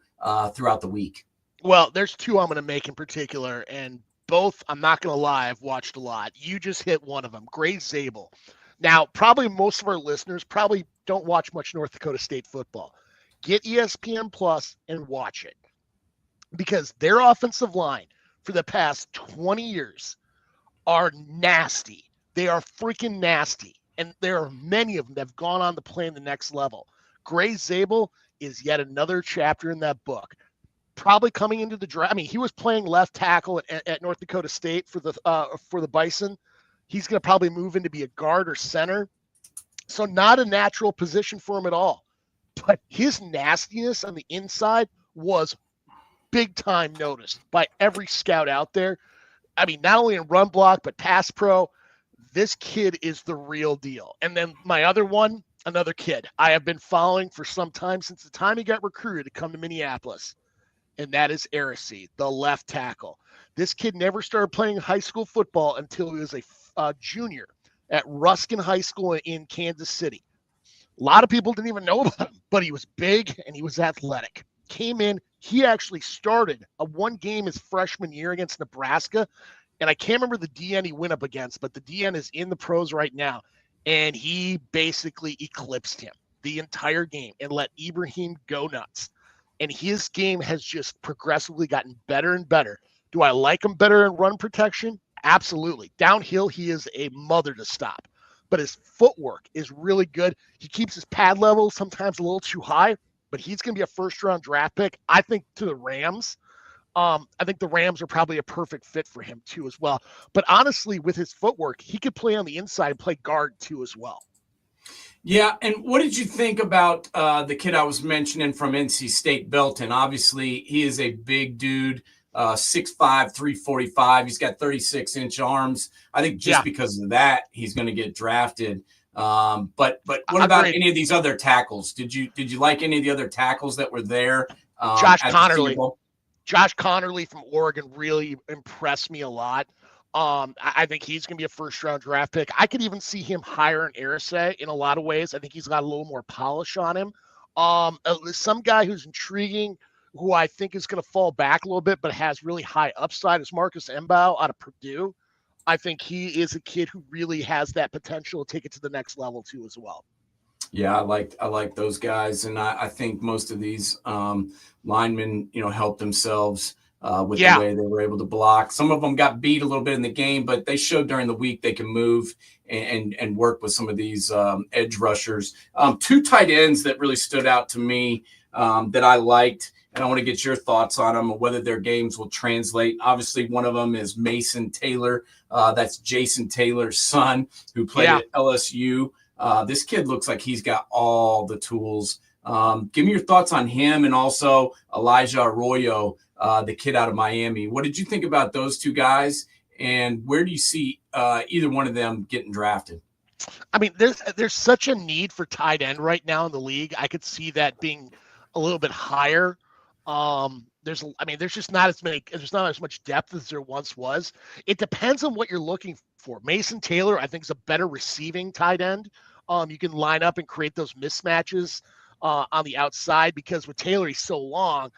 throughout the week. Well, there's two I'm going to make in particular, and both, I'm not going to lie, I've watched a lot. You just hit one of them, Greg Zabel. Now, probably most of our listeners probably don't watch much North Dakota State football. Get ESPN Plus and watch it, because their offensive line for the past 20 years are nasty. They are freaking nasty. And there are many of them that have gone on to play in the next level. Greg Zabel is yet another chapter in that book. Probably coming into the draft. I mean, he was playing left tackle at North Dakota State for the Bison. He's going to probably move into be a guard or center. So not a natural position for him at all. But his nastiness on the inside was big time noticed by every scout out there. I mean, not only in run block, but pass pro. This kid is the real deal. And then my other one, another kid I have been following for some time, since the time he got recruited to come to Minneapolis. And that is Arcee, the left tackle. This kid never started playing high school football until he was a junior at Ruskin High School in Kansas City. A lot of people didn't even know about him, but he was big and he was athletic. Came in, he actually started a one game his freshman year against Nebraska. And I can't remember the DN he went up against, but the DN is in the pros right now. And he basically eclipsed him the entire game and let Ibrahim go nuts. And his game has just progressively gotten better and better. Do I like him better in run protection? Absolutely. Downhill, he is a mother to stop. But his footwork is really good. He keeps his pad level sometimes a little too high, but he's going to be a first-round draft pick, I think, to the Rams. I think the Rams are probably a perfect fit for him, too, as well. But honestly, with his footwork, he could play on the inside and play guard, too, as well. Yeah, and what did you think about the kid I was mentioning from NC State, Belton? Obviously, he is a big dude. 6'5", 345. He's got 36-inch arms. I think just because of that, he's going to get drafted. But what about any of these other tackles? Did you like any of the other tackles that were there? Josh Connerly from Oregon really impressed me a lot. I think he's going to be a first-round draft pick. I could even see him higher in Arisay in a lot of ways. I think he's got a little more polish on him. Some guy who's intriguing, who I think is going to fall back a little bit, but has really high upside, is Marcus Mbow out of Purdue. I think he is a kid who really has that potential to take it to the next level too, as well. Yeah, I like those guys, and I think most of these linemen, helped themselves with the way they were able to block. Some of them got beat a little bit in the game, but they showed during the week they can move and work with some of these edge rushers. Two tight ends that really stood out to me that I liked. And I want to get your thoughts on them, whether their games will translate. Obviously, one of them is Mason Taylor. That's Jason Taylor's son, who played at LSU. This kid looks like he's got all the tools. Give me your thoughts on him and also Elijah Arroyo, the kid out of Miami. What did you think about those two guys, and where do you see either one of them getting drafted? I mean, there's such a need for tight end right now in the league. I could see that being a little bit higher. There's just not as much depth as there once was. It depends on what you're looking for. Mason Taylor, I think, is a better receiving tight end. You can line up and create those mismatches on the outside, because with Taylor, he's so long.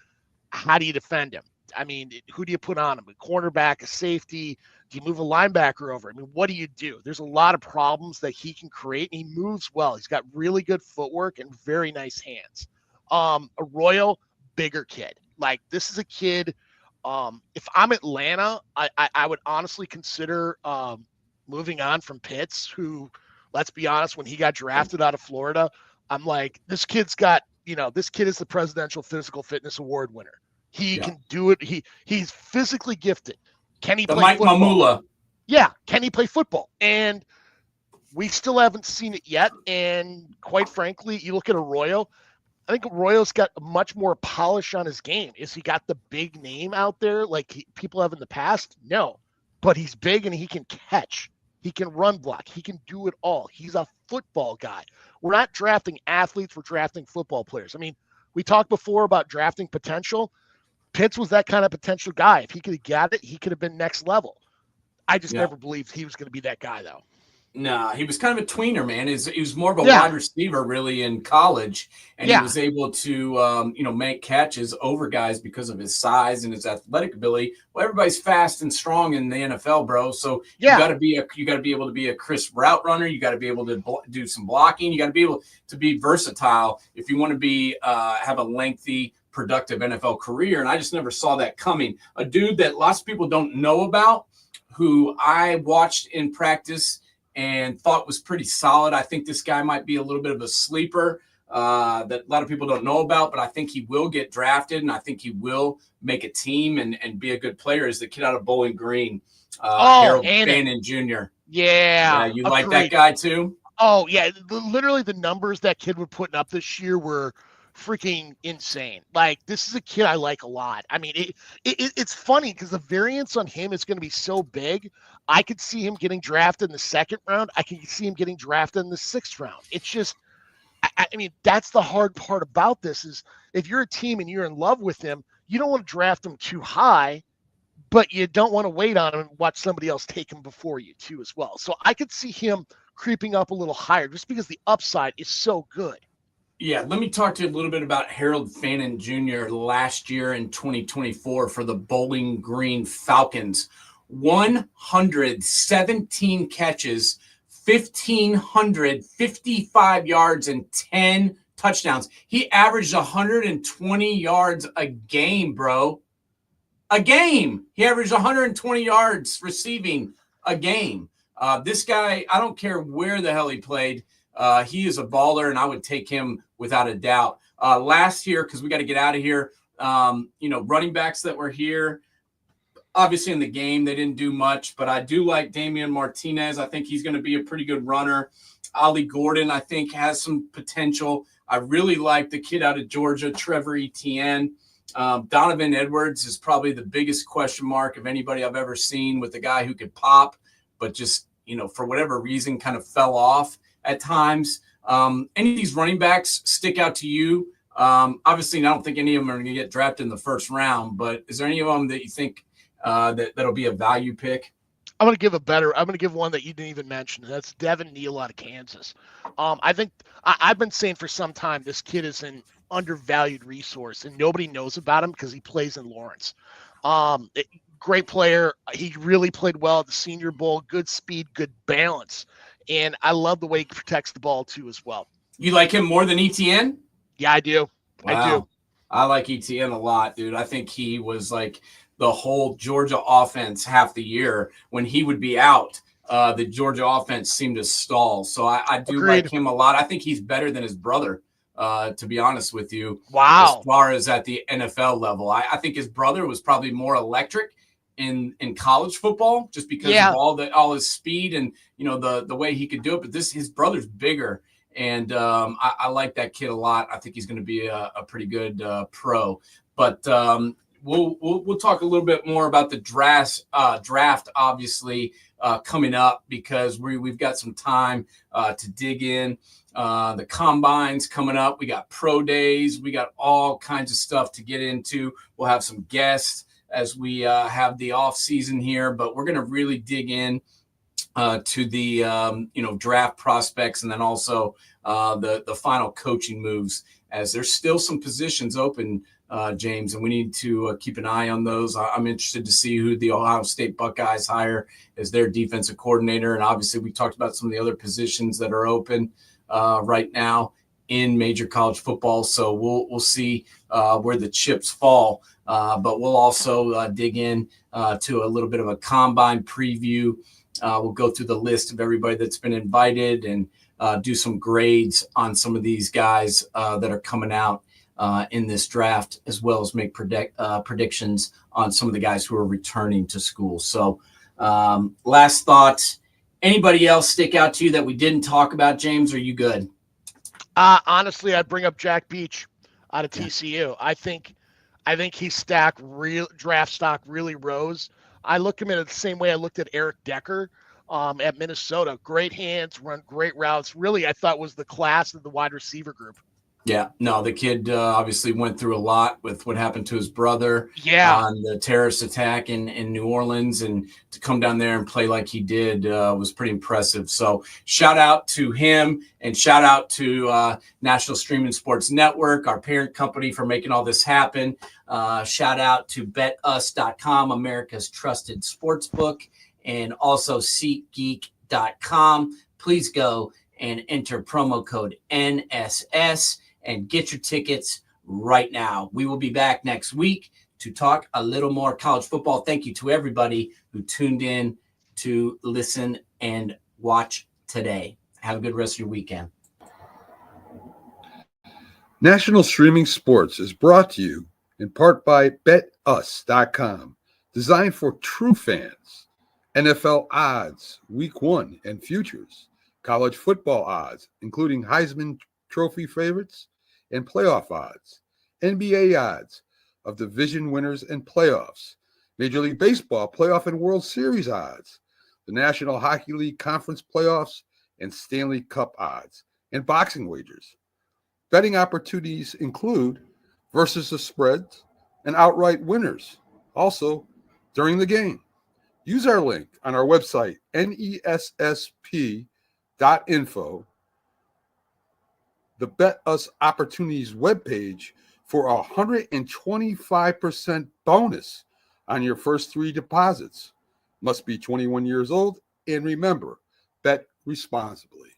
How do you defend him? I mean, who do you put on him? A cornerback, a safety? Do you move a linebacker over? I mean, what do you do? There's a lot of problems that he can create, and he moves well. He's got really good footwork and very nice hands. Arroyo, bigger kid. Like, this is a kid. If I'm Atlanta, I would honestly consider moving on from Pitts, who, let's be honest, when he got drafted out of Florida, I'm like, this kid is the Presidential Physical Fitness Award winner. He can do it. He's physically gifted. Can he play football? Mamula. Yeah. Can he play football? And we still haven't seen it yet. And quite frankly, you look at Arroyo, I think Arroyo's got much more polish on his game. Is he got the big name out there like people have in the past? No. But he's big and he can catch. He can run block. He can do it all. He's a football guy. We're not drafting athletes. We're drafting football players. I mean, we talked before about drafting potential. Pitts was that kind of potential guy. If he could have got it, he could have been next level. I just never believed he was going to be that guy, though. No, he was kind of a tweener, man. He was more of a wide receiver, really, in college, and he was able to, make catches over guys because of his size and his athletic ability. Well, everybody's fast and strong in the NFL, bro. So you got to be able to be a crisp route runner. You got to be able to do some blocking. You got to be able to be versatile if you want to be have a lengthy, productive NFL career. And I just never saw that coming. A dude that lots of people don't know about, who I watched in practice and thought was pretty solid. I think this guy might be a little bit of a sleeper that a lot of people don't know about, but I think he will get drafted, and I think he will make a team and be a good player, is the kid out of Bowling Green, Harold Bannon Jr. Yeah. You like that guy too? Oh, yeah. Literally the numbers that kid was putting up this year were freaking insane. Like, this is a kid I like a lot. I mean, it's funny because the variance on him is going to be so big. I could see him getting drafted in the second round. I can see him getting drafted in the sixth round. It's just, I mean, that's the hard part about this is if you're a team and you're in love with him, you don't want to draft him too high, but you don't want to wait on him and watch somebody else take him before you too as well. So I could see him creeping up a little higher just because the upside is so good. Yeah, let me talk to you a little bit about Harold Fannin Jr. last year in 2024 for the Bowling Green Falcons. 117 catches, 1,555 yards, and 10 touchdowns. He averaged 120 yards a game, bro. A game. He averaged 120 yards receiving a game. This guy, I don't care where the hell he played. He is a baller, and I would take him without a doubt. Last year, because we got to get out of here, running backs that were here, obviously in the game, they didn't do much, but I do like Damian Martinez. I think he's going to be a pretty good runner. Ollie Gordon, I think, has some potential. I really like the kid out of Georgia, Trevor Etienne. Donovan Edwards is probably the biggest question mark of anybody I've ever seen, with a guy who could pop, but just, for whatever reason kind of fell off at times. Any of these running backs stick out to you? Obviously, I don't think any of them are going to get drafted in the first round, but is there any of them that you think that'll be a value pick? I'm going to give one that you didn't even mention. That's Devin Neal out of Kansas. I think I've been saying for some time this kid is an undervalued resource, and nobody knows about him because he plays in Lawrence. Great player. He really played well at the Senior Bowl. Good speed, good balance. And I love the way he protects the ball, too, as well. You like him more than Etienne? Yeah, I do. Wow. I do. I like Etienne a lot, dude. I think he was like the whole Georgia offense half the year. When he would be out, the Georgia offense seemed to stall. So I do like him a lot. I think he's better than his brother, to be honest with you. Wow. As far as at the NFL level, I think his brother was probably more electric in college football, just because of all his speed and the way he could do it. But his brother's bigger, and I like that kid a lot. I think he's going to be a pretty good pro. But we'll talk a little bit more about the draft obviously coming up, because we've got some time to dig in. The combines coming up. We got pro days. We got all kinds of stuff to get into. We'll have some guests as we have the off season here, but we're going to really dig in to the draft prospects, and then also the final coaching moves, as there's still some positions open, James, and we need to keep an eye on those. I'm interested to see who the Ohio State Buckeyes hire as their defensive coordinator, and obviously we talked about some of the other positions that are open right now in major college football. So we'll see where the chips fall. But we'll also dig in to a little bit of a combine preview. We'll go through the list of everybody that's been invited and do some grades on some of these guys that are coming out in this draft, as well as make predictions on some of the guys who are returning to school. So last thoughts. Anybody else stick out to you that we didn't talk about, James? Or are you good? Honestly, I'd bring up Jack Beach out of TCU. I think his draft stock really rose. I look at him the same way I looked at Eric Decker at Minnesota. Great hands, run great routes. Really, I thought was the class of the wide receiver group. Yeah, no, the kid obviously went through a lot with what happened to his brother on the terrorist attack in New Orleans, and to come down there and play like he did was pretty impressive. So shout out to him, and shout out to National Streaming Sports Network, our parent company, for making all this happen. Shout out to BetUs.com, America's trusted sportsbook, and also SeatGeek.com. Please go and enter promo code NSS and get your tickets right now. We will be back next week to talk a little more college football. Thank you to everybody who tuned in to listen and watch today. Have a good rest of your weekend. National Streaming Sports is brought to you in part by BetUs.com, designed for true fans. NFL odds, Week 1 and futures, college football odds, including Heisman Trophy favorites and playoff odds, NBA odds of division winners and playoffs, Major League Baseball playoff and World Series odds, the National Hockey League Conference playoffs and Stanley Cup odds, and boxing wagers. Betting opportunities include versus the spreads and outright winners, also during the game. Use our link on our website, NESSP BetUs.info, the Bet Us Opportunities webpage, for a 125% bonus on your first 3 deposits. Must be 21 years old, and remember, bet responsibly.